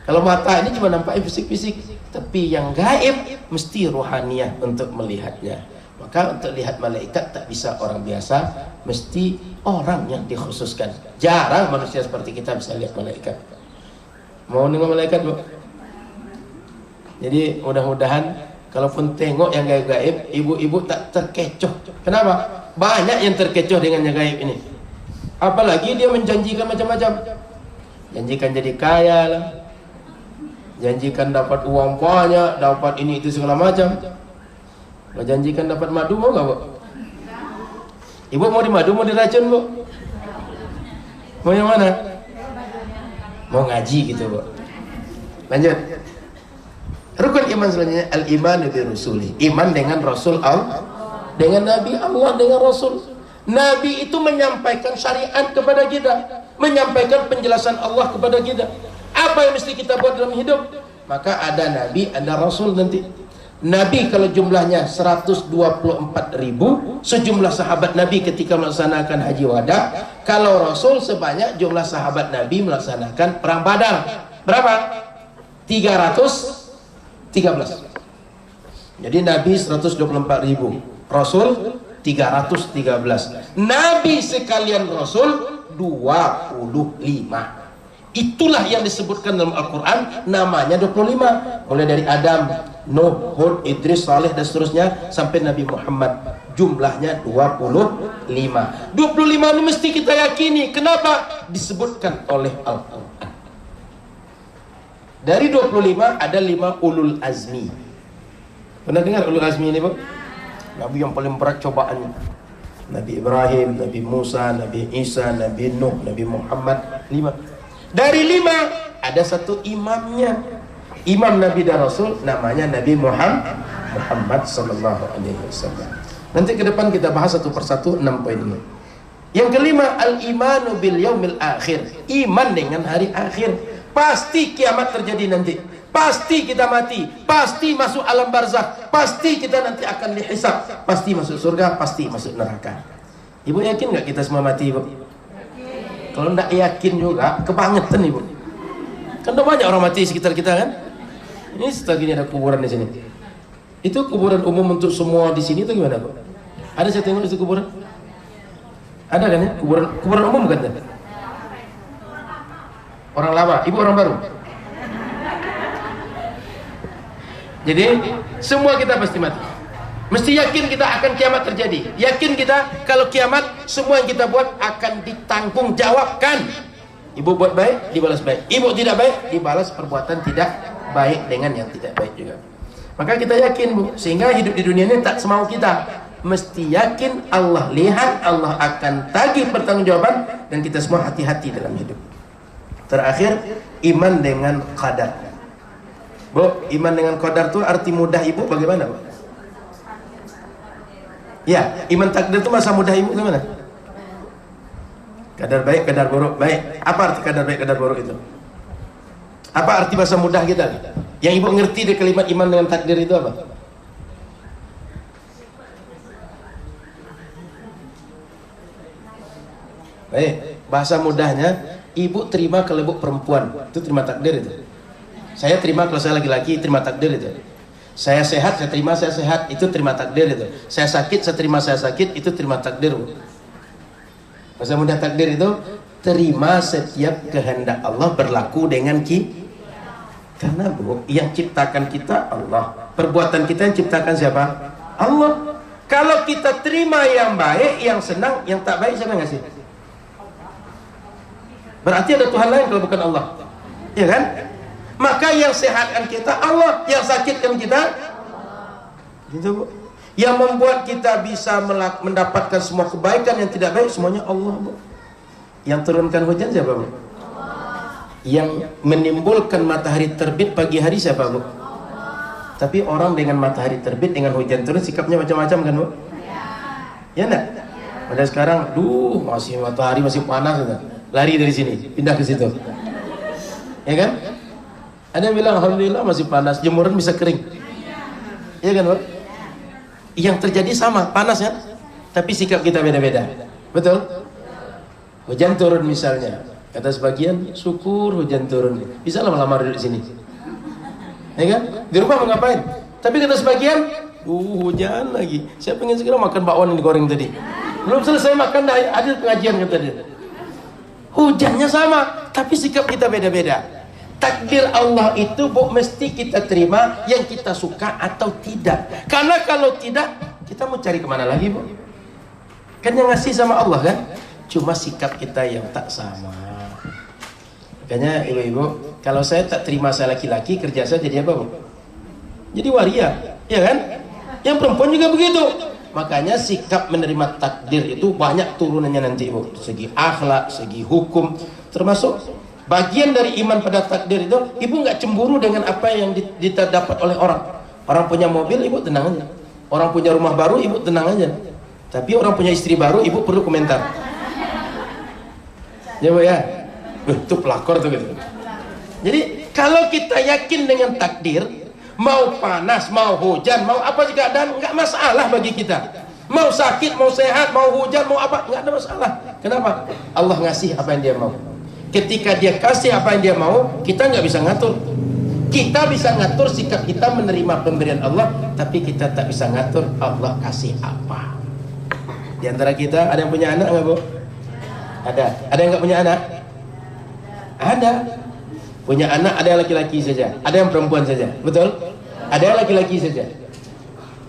S1: Kalau mata ini cuma nampak fisik-fisik, tapi yang gaib mesti ruhaniyah untuk melihatnya. Maka untuk lihat malaikat tak bisa orang biasa, mesti orang yang dikhususkan. Jarang manusia seperti kita bisa lihat malaikat. Mau nengok malaikat, Bu? Jadi mudah-mudahan kalaupun tengok yang gaib-gaib, ibu-ibu tak terkecoh. Kenapa? Banyak yang terkecoh dengan yang gaib ini. Apalagi dia menjanjikan macam-macam. Janjikan jadi kaya lah, janjikan dapat uang banyak, dapat ini itu segala macam. Janjikan dapat madu, mau nggak, Bu? Ibu mau di madu, mau diracun, Bu? Mau yang mana? Mau ngaji gitu, Bu. Lanjut. Rukun iman selanjutnya al-iman bi rusuli. Iman dengan Rasul Allah, dengan Nabi Allah, dengan Rasul. Nabi itu menyampaikan syariat kepada kita, menyampaikan penjelasan Allah kepada kita. Apa yang mesti kita buat dalam hidup? Maka ada Nabi, ada Rasul nanti. Nabi kalau jumlahnya 124.000, sejumlah sahabat Nabi ketika melaksanakan haji wada. Kalau Rasul sebanyak jumlah sahabat Nabi melaksanakan perang Badar. Berapa? 313. Jadi Nabi 124.000, Rasul 313. Nabi sekalian Rasul 25. Itulah yang disebutkan dalam Al-Quran, namanya 25. Mulai dari Adam, Nuh, Hud, Idris, Saleh dan seterusnya sampai Nabi Muhammad. Jumlahnya 25. 25 ini mesti kita yakini. Kenapa? Disebutkan oleh Al-Quran. Dari 25 ada 5 ulul azmi. Pernah dengar ulul azmi ini, Bu? Nabi yang paling berat cobaannya. Nabi Ibrahim, Nabi Musa, Nabi Isa, Nabi Nuh, Nabi Muhammad. 5. Dari 5 ada satu imamnya, imam Nabi dan Rasul, namanya Nabi Muhammad sallallahu alaihi wasallam. Nanti ke depan kita bahas satu persatu 6 poin ini. Yang kelima, al-imanu bil yaumil akhir. Iman dengan hari akhir. Pasti kiamat terjadi nanti. Pasti kita mati, pasti masuk alam barzakh, pasti kita nanti akan dihisab, pasti masuk surga, pasti masuk neraka. Ibu yakin nggak kita semua mati, Ibu? Kalau tidak yakin juga, kebangetan, Ibu. Kan banyak orang mati di sekitar kita, kan? Ini setelah ini ada kuburan di sini. Itu kuburan umum untuk semua di sini itu gimana, Bu? Ada saya tengok itu kuburan? Ada kan ya? Kuburan umum kan? Orang lama, Ibu orang baru. Jadi semua kita pasti mati. Mesti yakin kita akan kiamat terjadi. Yakin kita kalau kiamat semua yang kita buat akan ditanggung jawabkan. Ibu buat baik, dibalas baik. Ibu tidak baik, dibalas perbuatan tidak baik dengan yang tidak baik juga. Maka kita yakin, Bu, sehingga hidup di dunia ini tak semau kita. Mesti yakin Allah lihat, Allah akan tagih pertanggungjawaban, dan kita semua hati-hati dalam hidup. Terakhir, iman dengan qadar. Bu, iman dengan qadar itu arti mudah Ibu bagaimana, Bu? Ya, iman takdir itu masa mudah Ibu gimana? Kadar baik, kadar buruk. Baik, apa arti kadar baik, kadar buruk itu? Apa arti bahasa mudah kita? Yang Ibu ngerti dari kalimat iman dengan takdir itu apa? Baik, bahasa mudahnya, Ibu terima kalau Ibu perempuan, itu terima takdir itu. Saya terima kalau saya laki-laki, terima takdir itu. Saya sehat, saya terima saya sehat, itu terima takdir itu. Saya sakit, saya terima saya sakit, itu terima takdir. Bahasa mudah takdir itu terima setiap kehendak Allah berlaku dengan kita. Karena Bu, yang ciptakan kita Allah, perbuatan kita yang ciptakan siapa? Allah. Kalau kita terima yang baik, yang senang, yang tak baik siapa nggak sih? Berarti ada Tuhan lain kalau bukan Allah, ya kan? Maka yang sehatkan kita Allah, yang sakitkan kita gitu, Bu. Yang membuat kita bisa mendapatkan semua kebaikan yang tidak baik semuanya Allah, Bu. Yang turunkan hujan siapa, Bu? Yang menimbulkan matahari terbit pagi hari siapa, Bu? Tapi orang dengan matahari terbit, dengan hujan turun sikapnya macam-macam kan, Bu? Ya enggak? Pada sekarang, masih matahari masih panas gitu. Lari dari sini, pindah ke situ. Ya kan? Ada yang bilang alhamdulillah masih panas, jemuran bisa kering. Iya kan, Bu? Yang terjadi sama, panas kan? Tapi sikap kita beda-beda. Betul? Hujan turun misalnya, kata sebagian, syukur hujan turun. Bisa lama-lama duduk di sini. Ya kan? Di rumah mau ngapain? Tapi kata sebagian, hujan lagi. Saya pengen segera makan bakwan yang digoreng tadi. Belum selesai makan, ada pengajian kata dia. Hujannya sama, tapi sikap kita beda-beda. Takdir Allah itu, Bu, mesti kita terima yang kita suka atau tidak. Karena kalau tidak, kita mau cari kemana lagi, Bu? Kan yang ngasih sama Allah kan? Cuma sikap kita yang tak sama. Makanya ibu-ibu, kalau saya tak terima saya laki-laki, kerja saya jadi apa, Bu? Jadi waria, ya kan? Yang perempuan juga begitu. Makanya sikap menerima takdir itu banyak turunannya nanti, Bu. Segi akhlak, segi hukum, termasuk bagian dari iman pada takdir itu, Ibu nggak cemburu dengan apa yang dapat oleh orang. Orang punya mobil, Ibu tenang aja. Orang punya rumah baru, Ibu tenang aja. Tapi orang punya istri baru, Ibu perlu komentar. Ya, Bu ya. Itu pelakor tuh gitu. Jadi kalau kita yakin dengan takdir, mau panas, mau hujan, mau apa juga dan nggak masalah bagi kita. Mau sakit, mau sehat, mau hujan, mau apa, nggak ada masalah. Kenapa? Allah ngasih apa yang Dia mau. Ketika Dia kasih apa yang Dia mau, kita nggak bisa ngatur. Kita bisa ngatur sikap kita menerima pemberian Allah, tapi kita tak bisa ngatur Allah kasih apa. Di antara kita ada yang punya anak nggak, Bu? Ada. Ada yang nggak punya anak? Ada. Punya anak ada yang laki-laki saja, ada yang perempuan saja, betul? Ada yang laki-laki saja.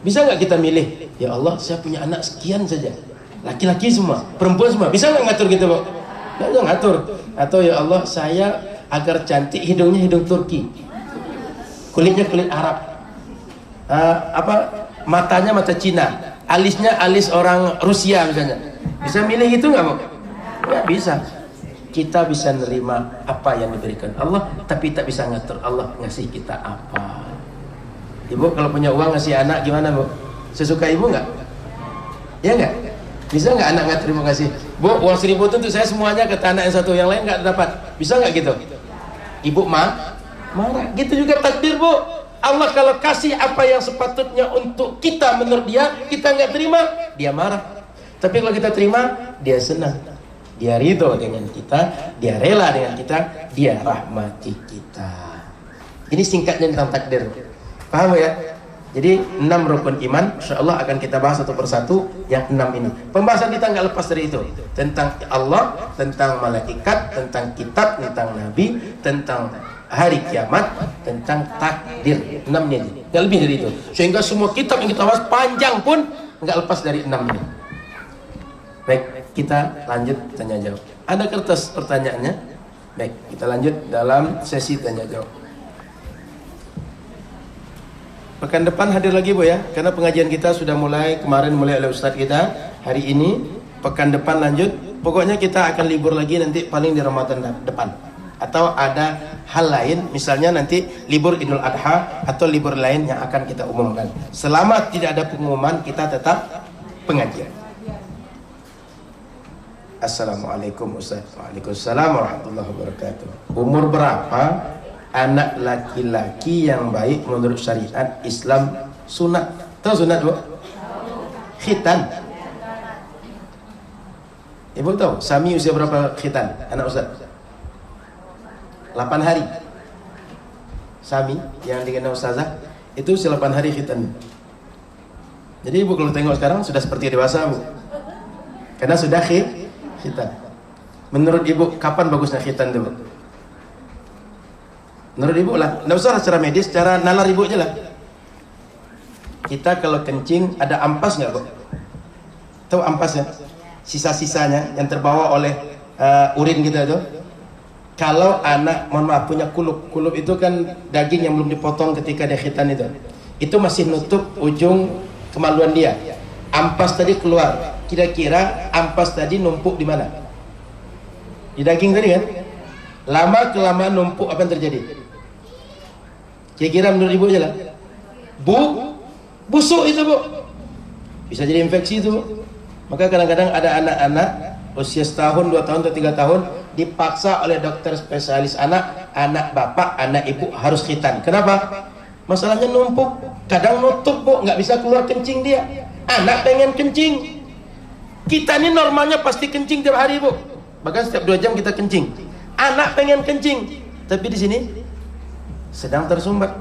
S1: Bisa nggak kita milih? Ya Allah, saya punya anak sekian saja, laki-laki semua, perempuan semua. Bisa nggak ngatur gitu, Bu? Nggak bisa ngatur. Atau ya Allah, saya agar cantik hidungnya hidung Turki, kulitnya kulit Arab, matanya mata Cina, alisnya alis orang Rusia misalnya. Bisa milih gitu nggak, Bu? Nggak bisa. Kita bisa nerima apa yang diberikan Allah, tapi tak bisa ngatur Allah ngasih kita apa. Ibu kalau punya uang ngasih anak gimana, Bu? Sesuka Ibu nggak? Ya nggak? Bisa nggak anak nggak terima kasih? Bu, uang 1.000 itu untuk saya semuanya, kata anak yang satu, yang lain nggak dapat. Bisa nggak gitu? Ibu marah. Gitu juga takdir, Bu. Allah kalau kasih apa yang sepatutnya untuk kita menurut Dia, kita nggak terima, Dia marah. Tapi kalau kita terima, Dia senang. Dia ridho dengan kita, Dia rela dengan kita, Dia rahmati kita. Ini singkatnya tentang takdir. Paham ya? Jadi 6 rukun iman, insyaallah akan kita bahas satu persatu yang 6 ini. Pembahasan kita nggak lepas dari itu. Tentang Allah, tentang malaikat, tentang kitab, tentang nabi, tentang hari kiamat, tentang takdir. 6 ini, nggak lebih dari itu. Sehingga semua kitab yang kita bahas panjang pun nggak lepas dari 6 ini. Baik, kita lanjut tanya jawab. Ada kertas pertanyaannya? Baik, kita lanjut dalam sesi tanya jawab. Pekan depan hadir lagi Bu ya, karena pengajian kita sudah mulai kemarin mulai oleh Ustadz kita. Hari ini, pekan depan lanjut. Pokoknya kita akan libur lagi nanti paling di Ramadan depan. Atau ada hal lain, misalnya nanti libur Idul Adha atau libur lain yang akan kita umumkan. Selama tidak ada pengumuman, kita tetap pengajian. Assalamualaikum Ustaz. Waalaikumsalam warahmatullahi wabarakatuh. Umur berapa anak laki-laki yang baik menurut syariat Islam sunat? Tahu sunat Bu? Khitan. Ibu tahu Sami usia berapa khitan anak Ustaz? 8 hari. Sami yang dikenal Ustazah itu 8 hari khitan. Jadi Ibu kalau tengok sekarang sudah seperti dewasa Bu, karena sudah khitan. Menurut Ibu kapan bagusnya khitan itu Bu? Menurut Ibu lah, tidak usah secara medis, secara nalar Ibu aja lah. Kita kalau kencing ada ampas nggak Bu? Tahu ampasnya? Sisa-sisanya yang terbawa oleh urin kita itu. Kalau anak, mohon maaf, punya kulup. Kulup itu kan daging yang belum dipotong ketika dia khitan itu. Itu masih nutup ujung kemaluan dia. Ampas tadi keluar. Kira-kira ampas tadi numpuk di mana? Di daging tadi kan? Lama kelamaan numpuk, apa yang terjadi? Kira-kira menurut Ibu aja lah. Busuk itu Bu. Bisa jadi infeksi itu Bu. Maka kadang-kadang ada anak-anak usia setahun, 2 tahun, atau 3 tahun dipaksa oleh dokter spesialis anak bapak, anak ibu harus khitan. Kenapa? Masalahnya numpuk, kadang nutup Bu, nggak bisa keluar kencing dia. Anak pengen kencing. Kita ini normalnya pasti kencing tiap hari Bu. Bahkan setiap 2 jam kita kencing. Anak pengen kencing, tapi di sini sedang tersumbat,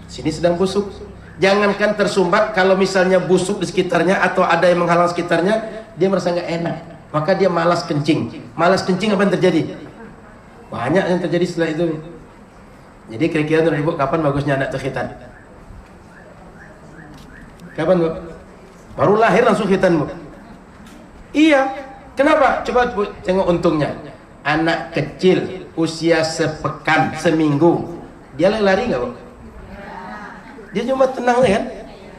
S1: sini sedang busuk. Jangankan tersumbat, kalau misalnya busuk di sekitarnya atau ada yang menghalang sekitarnya, dia merasa nggak enak. Maka dia malas kencing. Malas kencing, apa yang terjadi? Banyak yang terjadi setelah itu. Jadi kira-kira menurut Ibu kapan bagusnya anak itu khitan? Kapan Bu? Baru lahir langsung khitan Bu? Iya. Kenapa? Coba Bu tengok untungnya. Anak kecil usia sepekan, seminggu, dia lari nggak Bu? Dia cuma tenang kan?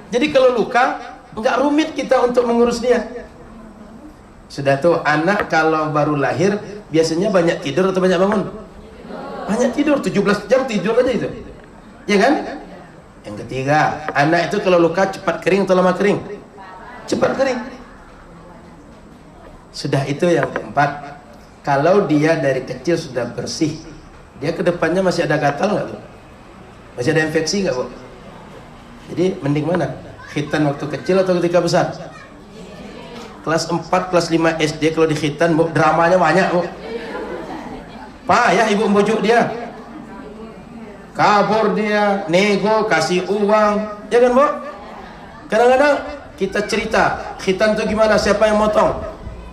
S1: Jadi kalau luka nggak rumit kita untuk mengurus dia. Sudah tuh anak kalau baru lahir biasanya banyak tidur atau banyak bangun? Banyak tidur, 17 jam tidur aja itu. Ya kan? Yang ketiga, anak itu kalau luka cepat kering atau lama kering? Cepat kering. Sudah itu yang keempat, kalau dia dari kecil sudah bersih, dia kedepannya masih ada gatal nggak Bu? Masih ada infeksi nggak Bu? Jadi mending mana? Khitan waktu kecil atau ketika besar? Kelas 4, kelas 5 SD kalau di khitan Bu, dramanya banyak Bu. Payah ibu membujuk dia. Kabur dia, nego, kasih uang, ya kan Bu? Kadang-kadang kita cerita, khitan itu gimana, siapa yang motong?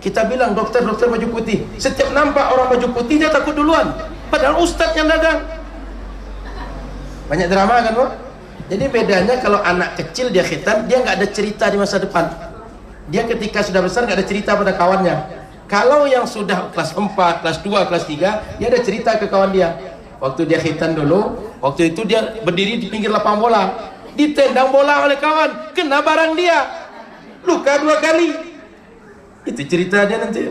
S1: Kita bilang dokter baju putih. Setiap nampak orang baju putih dia takut duluan. Padahal ustadz yang dagang. Banyak drama kan Bu? Jadi bedanya kalau anak kecil dia khitan, dia nggak ada cerita di masa depan. Dia ketika sudah besar nggak ada cerita pada kawannya. Kalau yang sudah kelas 4, kelas 2, kelas 3, dia ada cerita ke kawan dia. Waktu dia khitan dulu, waktu itu dia berdiri di pinggir lapangan bola, ditendang bola oleh kawan, kena barang dia, luka 2 kali. Itu cerita dia nanti.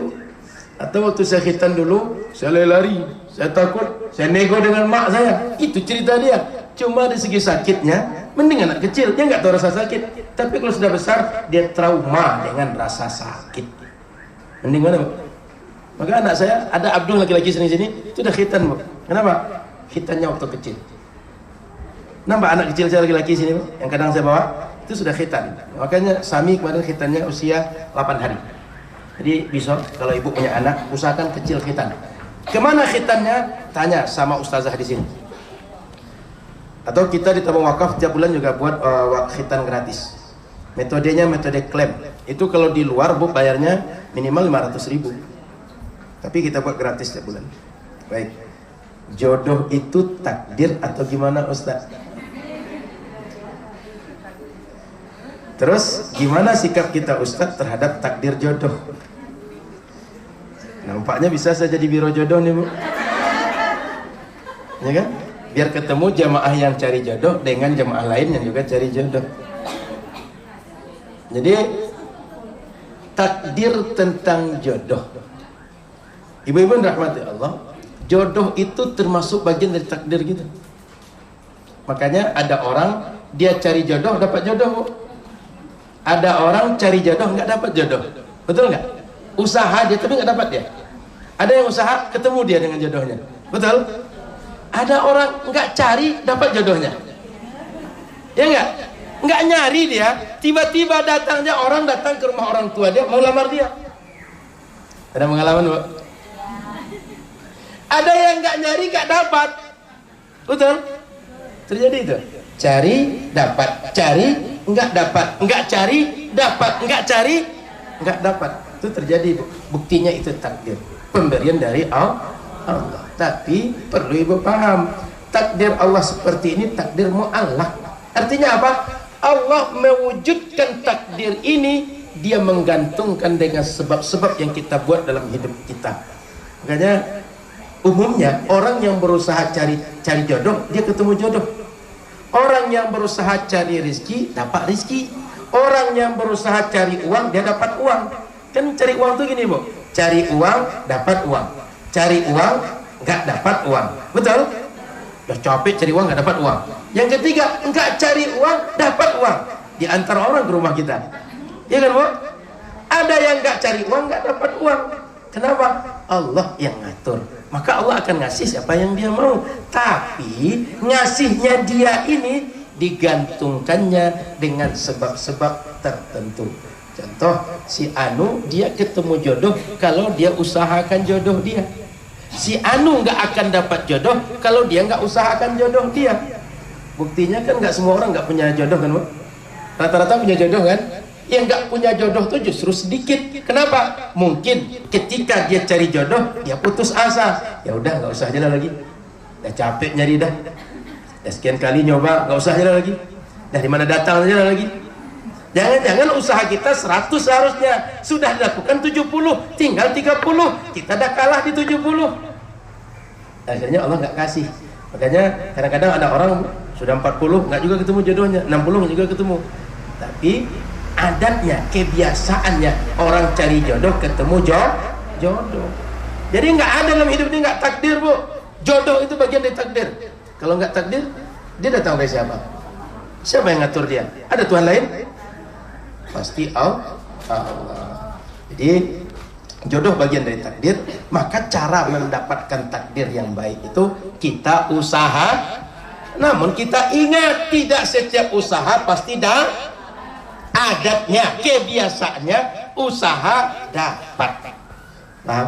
S1: Atau waktu saya khitan dulu, saya lari, saya takut, saya nego dengan mak saya. Itu cerita dia. Cuma dari segi sakitnya, mending anak kecil, dia nggak tahu rasa sakit. Tapi kalau sudah besar, dia trauma dengan rasa sakit. Mending mana Bu? Maka anak saya, ada Abdul laki-laki sini-sini, itu udah khitan Bu. Kenapa? Khitannya waktu kecil. Nampak anak kecil saya laki-laki sini Bu, yang kadang saya bawa, itu sudah khitan. Makanya Sami kemarin khitannya usia 8 hari. Jadi besok kalau ibu punya anak, usahakan kecil khitan. Kemana khitannya? Tanya sama ustazah di sini. Atau kita di tabung wakaf tiap bulan juga buat khitan gratis. Metodenya metode klaim. Itu kalau di luar Bu bayarnya minimal 500.000. Tapi kita buat gratis tiap bulan. Baik. jodoh itu takdir atau gimana Ustaz? Terus gimana sikap kita Ustaz terhadap takdir jodoh? Nampaknya bisa saya jadi biro jodoh nih Bu, ya kan? Biar ketemu jamaah yang cari jodoh dengan jamaah lain yang juga cari jodoh. Jadi takdir tentang jodoh, ibu-ibu rahmati Allah, jodoh itu termasuk bagian dari takdir gitu. Makanya ada orang dia cari jodoh dapat jodoh Bu. Ada orang cari jodoh nggak dapat jodoh, betul nggak? Usaha dia tapi nggak dapat dia. Ada yang usaha ketemu dia dengan jodohnya, betul? Ada orang nggak cari dapat jodohnya, ya nggak nyari dia, tiba-tiba datangnya orang datang ke rumah orang tua dia mau lamar dia. Ada pengalaman Bu? Ada yang nggak nyari nggak dapat, betul? Terjadi itu. Cari dapat, cari nggak dapat, nggak cari dapat, nggak cari nggak dapat. Itu terjadi Bu. Buktinya itu takdir, pemberian dari Allah. Tapi perlu ibu paham, takdir Allah seperti ini takdir mu'allaq. Artinya apa? Allah mewujudkan takdir ini, dia menggantungkan dengan sebab-sebab yang kita buat dalam hidup kita. Makanya umumnya orang yang berusaha cari jodoh, dia ketemu jodoh. Orang yang berusaha cari rizki, dapat rizki. Orang yang berusaha cari uang, dia dapat uang. Kan cari uang tuh gini Bu, cari uang dapat uang, cari uang nggak dapat uang, betul? Udah capek cari uang nggak dapat uang. Yang ketiga, nggak cari uang dapat uang. Di antara orang ke rumah kita, iya kan Bu? Ada yang nggak cari uang nggak dapat uang. Kenapa? Allah yang ngatur. Maka Allah akan ngasih siapa yang dia mau. Tapi ngasihnya dia ini digantungkannya dengan sebab-sebab tertentu. Contoh, si Anu dia ketemu jodoh kalau dia usahakan jodoh dia. Si Anu nggak akan dapat jodoh kalau dia nggak usahakan jodoh dia. Buktinya kan nggak semua orang nggak punya jodoh kan Bu? Rata-rata punya jodoh kan? Yang nggak punya jodoh tuh justru sedikit. Kenapa? Mungkin ketika dia cari jodoh dia putus asa. Ya udah nggak usah jalan lagi. Udah capek nyari dah. Udah sekian kali nyoba nggak usah jalan lagi. Dari mana datang jalan lagi. Jangan-jangan usaha kita 100 seharusnya sudah dilakukan 70, tinggal 30, kita dah kalah di 70. Akhirnya Allah nggak kasih. Makanya kadang-kadang ada orang sudah 40 nggak juga ketemu jodohnya, 60 nggak juga ketemu. Tapi adatnya, kebiasaannya orang cari jodoh ketemu jodoh. Jadi nggak ada dalam hidup ini nggak takdir Bu. Jodoh itu bagian dari takdir. Kalau nggak takdir, dia datang dari siapa? Siapa yang ngatur dia? Ada Tuhan lain? Pasti Allah. Jadi jodoh bagian dari takdir. Maka cara mendapatkan takdir yang baik itu kita usaha. Namun kita ingat, tidak setiap usaha pasti adatnya, kebiasaannya usaha dapat. Paham?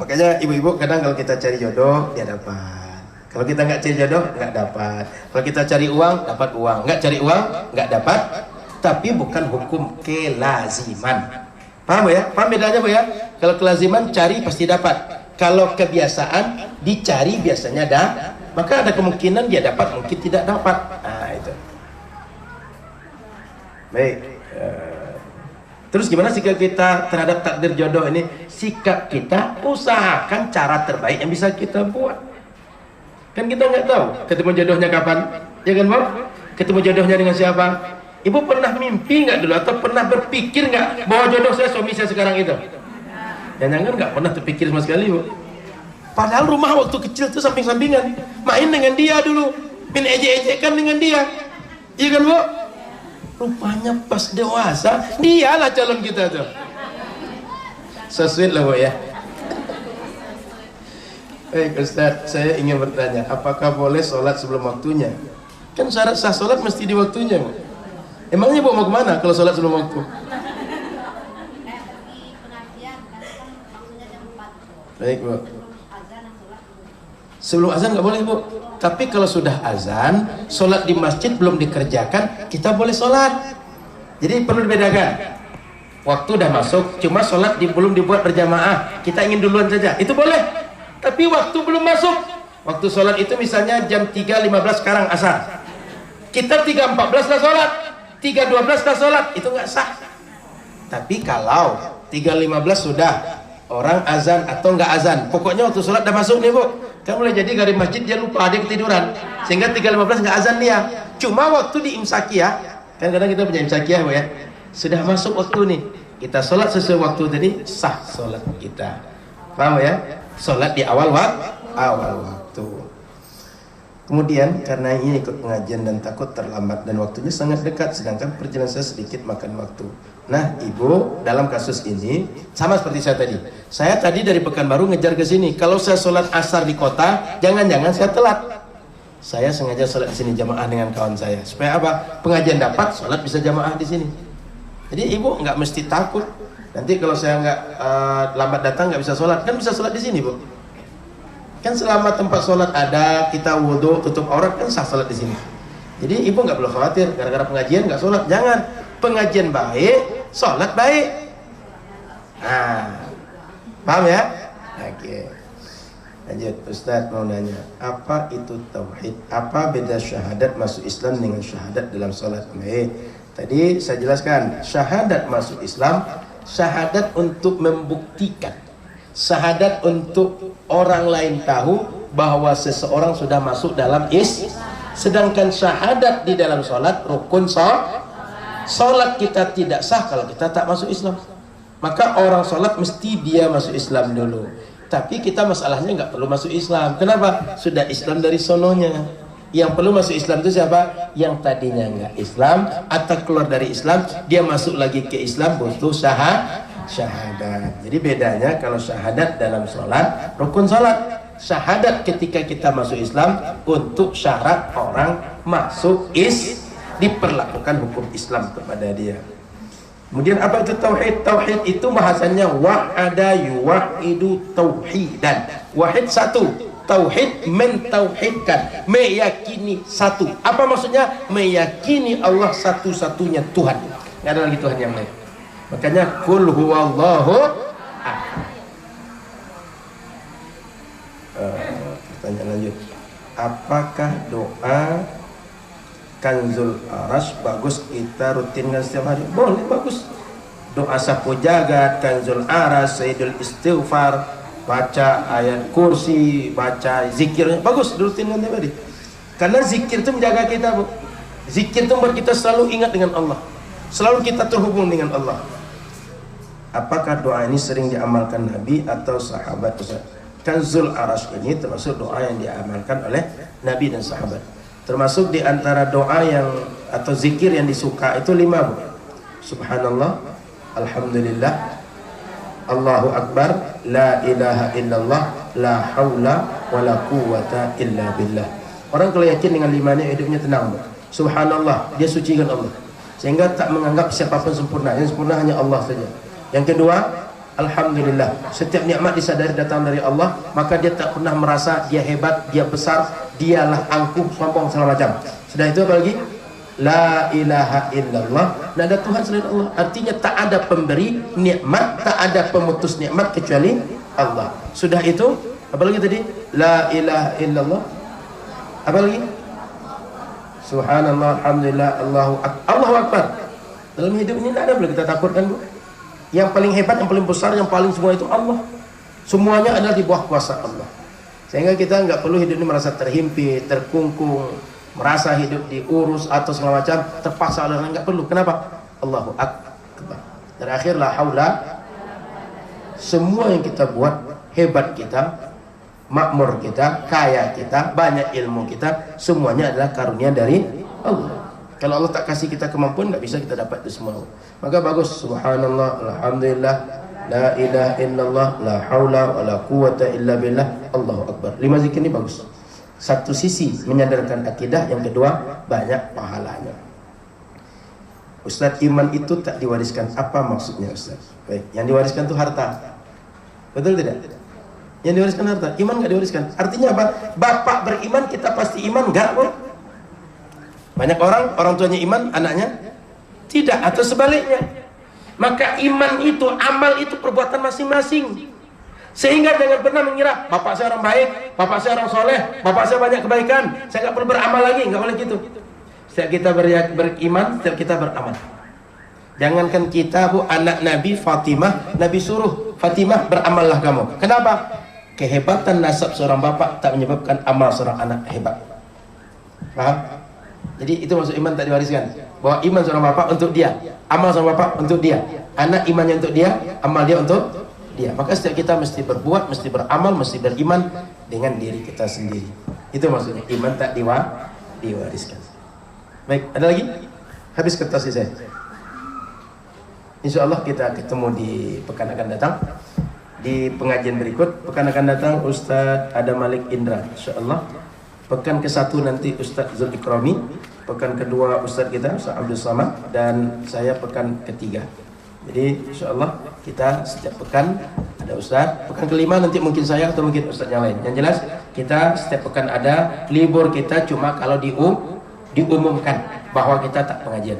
S1: Makanya ibu-ibu kadang kalau kita cari jodoh dia dapat. Kalau kita nggak cari jodoh nggak dapat. Kalau kita cari uang dapat uang, nggak cari uang nggak dapat. Tapi bukan hukum kelaziman. Paham ya? Paham bedanya Bu ya? Kalau kelaziman cari pasti dapat. Kalau kebiasaan dicari biasanya maka ada kemungkinan dia dapat, mungkin tidak dapat. Nah itu. Baik. Terus gimana sikap kita terhadap takdir jodoh ini? Sikap kita usahakan cara terbaik yang bisa kita buat. Kan kita nggak tahu ketemu jodohnya kapan, ya kan Bu? Ketemu jodohnya dengan siapa? Ibu pernah mimpi nggak dulu atau pernah berpikir nggak bahwa jodoh saya suami saya sekarang itu? Jangan-jangan nggak pernah terpikir sama sekali Bu. Padahal rumah waktu kecil tuh samping-sampingan, main dengan dia dulu, main ejek-ejekan dengan dia, iya kan Bu? Rupanya pas dewasa dialah calon kita tuh. So sweet lah Bu ya. Baik Ustaz, saya ingin bertanya, apakah boleh sholat sebelum waktunya? Kan syarat sah sholat mesti di waktunya Bu. Emangnya Bu mau kemana kalau sholat sebelum waktu? Baik Bu. Sebelum azan nggak boleh Bu. Tapi kalau sudah azan, sholat di masjid belum dikerjakan, kita boleh sholat. Jadi perlu dibedakan. Waktu udah masuk, cuma sholat belum dibuat berjamaah, kita ingin duluan saja, itu boleh. Tapi waktu belum masuk, Waktu sholat itu misalnya jam 3.15 sekarang asar. Kita 3.14 dah sholat, 3.12 dah sholat, itu nggak sah. Tapi kalau 3.15 sudah orang azan atau nggak azan, pokoknya waktu sholat dah masuk nih bu, kan boleh jadi dari masjid dia lupa, dia ketiduran, sehingga 3.15 nggak azan dia. Cuma waktu di imsakiyah, kan kadang kita punya imsakiyah bu ya, sudah masuk waktu nih, kita sholat sesuai waktu tadi, sah sholat kita. Paham ya? Sholat di awal waktu. Kemudian karena ini ikut pengajian dan takut terlambat dan waktunya sangat dekat, sedangkan perjalanan saya sedikit makan waktu. Nah ibu, dalam kasus ini sama seperti saya tadi. Saya tadi dari Pekanbaru ngejar ke sini. Kalau saya sholat asar di kota, jangan-jangan saya telat. Saya sengaja sholat di sini jamaah dengan kawan saya. Supaya apa? Pengajian dapat, sholat bisa jamaah di sini. Jadi ibu nggak mesti takut. Nanti kalau saya nggak lambat datang nggak bisa sholat, kan bisa sholat di sini bu. Kan selama tempat sholat ada, kita wudhu, tutup aurat, kan sah sholat di sini. Jadi ibu nggak perlu khawatir gara-gara pengajian nggak sholat. Jangan, pengajian baik, sholat baik. Nah, paham ya? Oke. Lanjut, Ustaz mau nanya, apa itu tauhid? Apa beda syahadat masuk Islam dengan syahadat dalam sholat? Baik. Tadi saya jelaskan, syahadat masuk Islam, syahadat untuk membuktikan, syahadat untuk orang lain tahu bahwa seseorang sudah masuk dalam sedangkan syahadat di dalam sholat rukun sholat kita tidak sah kalau kita tak masuk Islam. Maka orang sholat mesti dia masuk Islam dulu. Tapi kita masalahnya nggak perlu masuk Islam. Kenapa? Sudah Islam dari sononya. Yang perlu masuk Islam itu siapa? Yang tadinya nggak Islam atau keluar dari Islam, dia masuk lagi ke Islam butuh syahadat. Jadi bedanya kalau syahadat dalam sholat, rukun sholat. Syahadat ketika kita masuk Islam untuk syarat orang masuk diperlakukan hukum Islam kepada dia. Kemudian apa itu tauhid? Tauhid itu bahasanya wahada yuwahidu tauhidan. Wahid satu, tauhid mentauhidkan, meyakini satu. Apa maksudnya? Meyakini Allah satu-satunya Tuhan, nggak ada lagi Tuhan yang lain. Makanya kul huwallahu ahad. Pertanyaan lanjut, apakah doa Kanzul Aras bagus kita rutinkan setiap hari? Boleh, bagus. Doa sapu jagat, Kanzul Aras, Sayyidul Istighfar, baca ayat kursi, baca zikirnya, bagus dirutinkan setiap hari. Karena zikir itu menjaga kita bu. Zikir itu membuat kita selalu ingat dengan Allah, selalu kita terhubung dengan Allah. Apakah doa ini sering diamalkan Nabi atau sahabat? Kanzul Aras ini termasuk doa yang diamalkan oleh Nabi dan sahabat. Termasuk di antara doa yang atau zikir yang disuka itu 5 bu. Subhanallah, Alhamdulillah, Allahu Akbar, La ilaha illallah, La hawla wa la quwwata illa billah. Orang kalau yakin dengan 5 ini hidupnya tenang bu. Subhanallah, dia sucikan Allah sehingga tak menganggap siapapun sempurna. Yang sempurna hanya Allah saja. Yang kedua, Alhamdulillah, setiap nikmat disadari datang dari Allah, maka dia tak pernah merasa dia hebat, dia besar, dialah angkuh, sombong, segala macam. Sudah itu apa lagi? La ilaha illallah, tidak ada Tuhan selain Allah. Artinya tak ada pemberi nikmat, tak ada pemutus nikmat kecuali Allah. Sudah itu, apa lagi tadi? La ilaha illallah. Apa lagi? Subhanallah, Alhamdulillah, Allahu Akbar. Dalam hidup ini tidak ada boleh kita takutkan bu. Yang paling hebat, yang paling besar, yang paling semua itu Allah. Semuanya adalah di bawah kuasa Allah. Sehingga kita nggak perlu hidup ini merasa terhimpit, terkungkung, merasa hidup diurus atau segala macam, terpaksa oleh orang, nggak perlu. Kenapa? Allahu Akbar. Terakhir, la haula. Semua yang kita buat, hebat kita, makmur kita, kaya kita, banyak ilmu kita, semuanya adalah karunia dari Allah. Kalau Allah tak kasih kita kemampuan, nggak bisa kita dapat itu semua. Maka bagus, subhanallah, alhamdulillah, la ilaha illallah, la haula wa la quwwata illa billah, Allahu Akbar. 5 zikir ini bagus. Satu sisi menyadarkan akidah, yang kedua banyak pahalanya. Ustaz, iman itu tak diwariskan. Apa maksudnya Ustaz? Baik, yang diwariskan itu harta. Betul tidak? Yang diwariskan harta, iman nggak diwariskan. Artinya apa? Bapak beriman, kita pasti iman, nggak kok. Banyak orang tuanya iman, anaknya tidak, atau sebaliknya. Maka iman itu, amal itu perbuatan masing-masing. Sehingga jangan pernah mengira bapak saya orang baik, bapak saya orang soleh, bapak saya banyak kebaikan, saya nggak perlu beramal lagi. Nggak boleh gitu. Setiap kita beriman, setiap kita beramal. Jangankan kita, Bu, anak Nabi Fatimah, Nabi suruh Fatimah beramallah kamu. Kenapa? Kehebatan nasab seorang bapak tak menyebabkan amal seorang anak hebat. Paham? Jadi itu maksud iman tak diwariskan. Bahwa iman seorang bapak untuk dia, amal seorang bapak untuk dia, anak imannya untuk dia, amal dia untuk dia. Maka setiap kita mesti berbuat, mesti beramal, mesti beriman dengan diri kita sendiri. Itu maksudnya iman tak diwariskan. Baik, ada lagi? Habis kertas saya. Insya Allah kita ketemu di pekan akan datang, di pengajian berikut. Pekan akan datang Ustadz Adam Malik Indra, insya Allah. Pekan ke-1 nanti Ustadz Zul Ikrami, pekan kedua Ustadz kita Ustadz Abdul Samad, dan saya pekan ketiga. Jadi insya Allah kita setiap pekan ada Ustadz. Pekan kelima nanti mungkin saya atau mungkin Ustadz yang lain. Yang jelas kita setiap pekan ada. Libur kita cuma kalau diumumkan bahwa kita tak pengajian.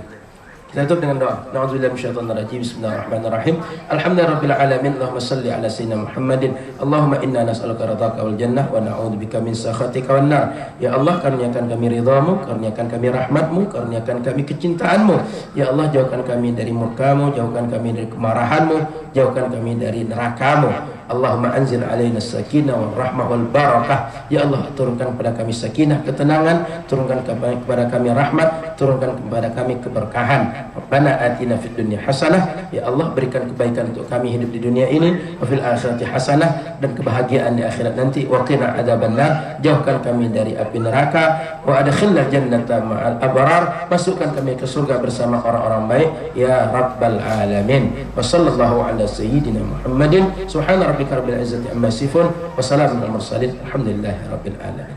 S1: Kita tutup dengan doa. Na'udzubillahi minasyaitonir rajim. Bismillahirrahmanirrahim. Alhamdulillahirabbil alamin. Allahumma shalli ala sayyidina Muhammadin. Allahumma inna nas'aluka ridhaka wal jannah wa na'udzubika min sakhatika wan nar. Ya Allah, karuniakan kami ridhamu, karuniakan kami rahmatmu, karuniakan kami kecintaanmu. Ya Allah, jauhkan kami dari murkamu, jauhkan kami dari kemarahanmu, jauhkan kami dari nerakamu. Allahumma anzil alaina sakinah wal rahmah wal barakah. Ya Allah, turunkan kepada kami sakinah, ketenangan, turunkan kepada kami rahmat, turunkan kepada kami keberkahan. Rabbana atina fid dunya hasanah. Ya Allah, berikan kebaikan untuk kami hidup di dunia ini, wa fil akhirati hasanah, dan kebahagiaan di akhirat nanti. Wa qina adzabannar, jauhkan kami dari api neraka. Wa adkhilna jannata ma'al abrar, masukkan kami ke surga bersama orang-orang baik ya rabbal alamin. Wa sallallahu ala sayyidina Muhammadin. Subhana rabbika rabbil izzati amma yasifun wa salamun alal mursalin. Alhamdulillahi rabbil alamin.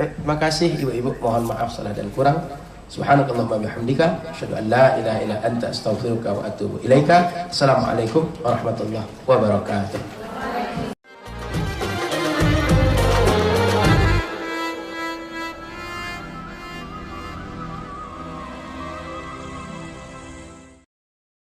S1: Baik, terima kasih ibu-ibu, mohon maaf salah dan kurang. Subhanakallahumma bihamdika asyhadu an la ilaha illa anta astaghfiruka wa atubu ilaika. Assalamualaikum warahmatullahi wabarakatuh.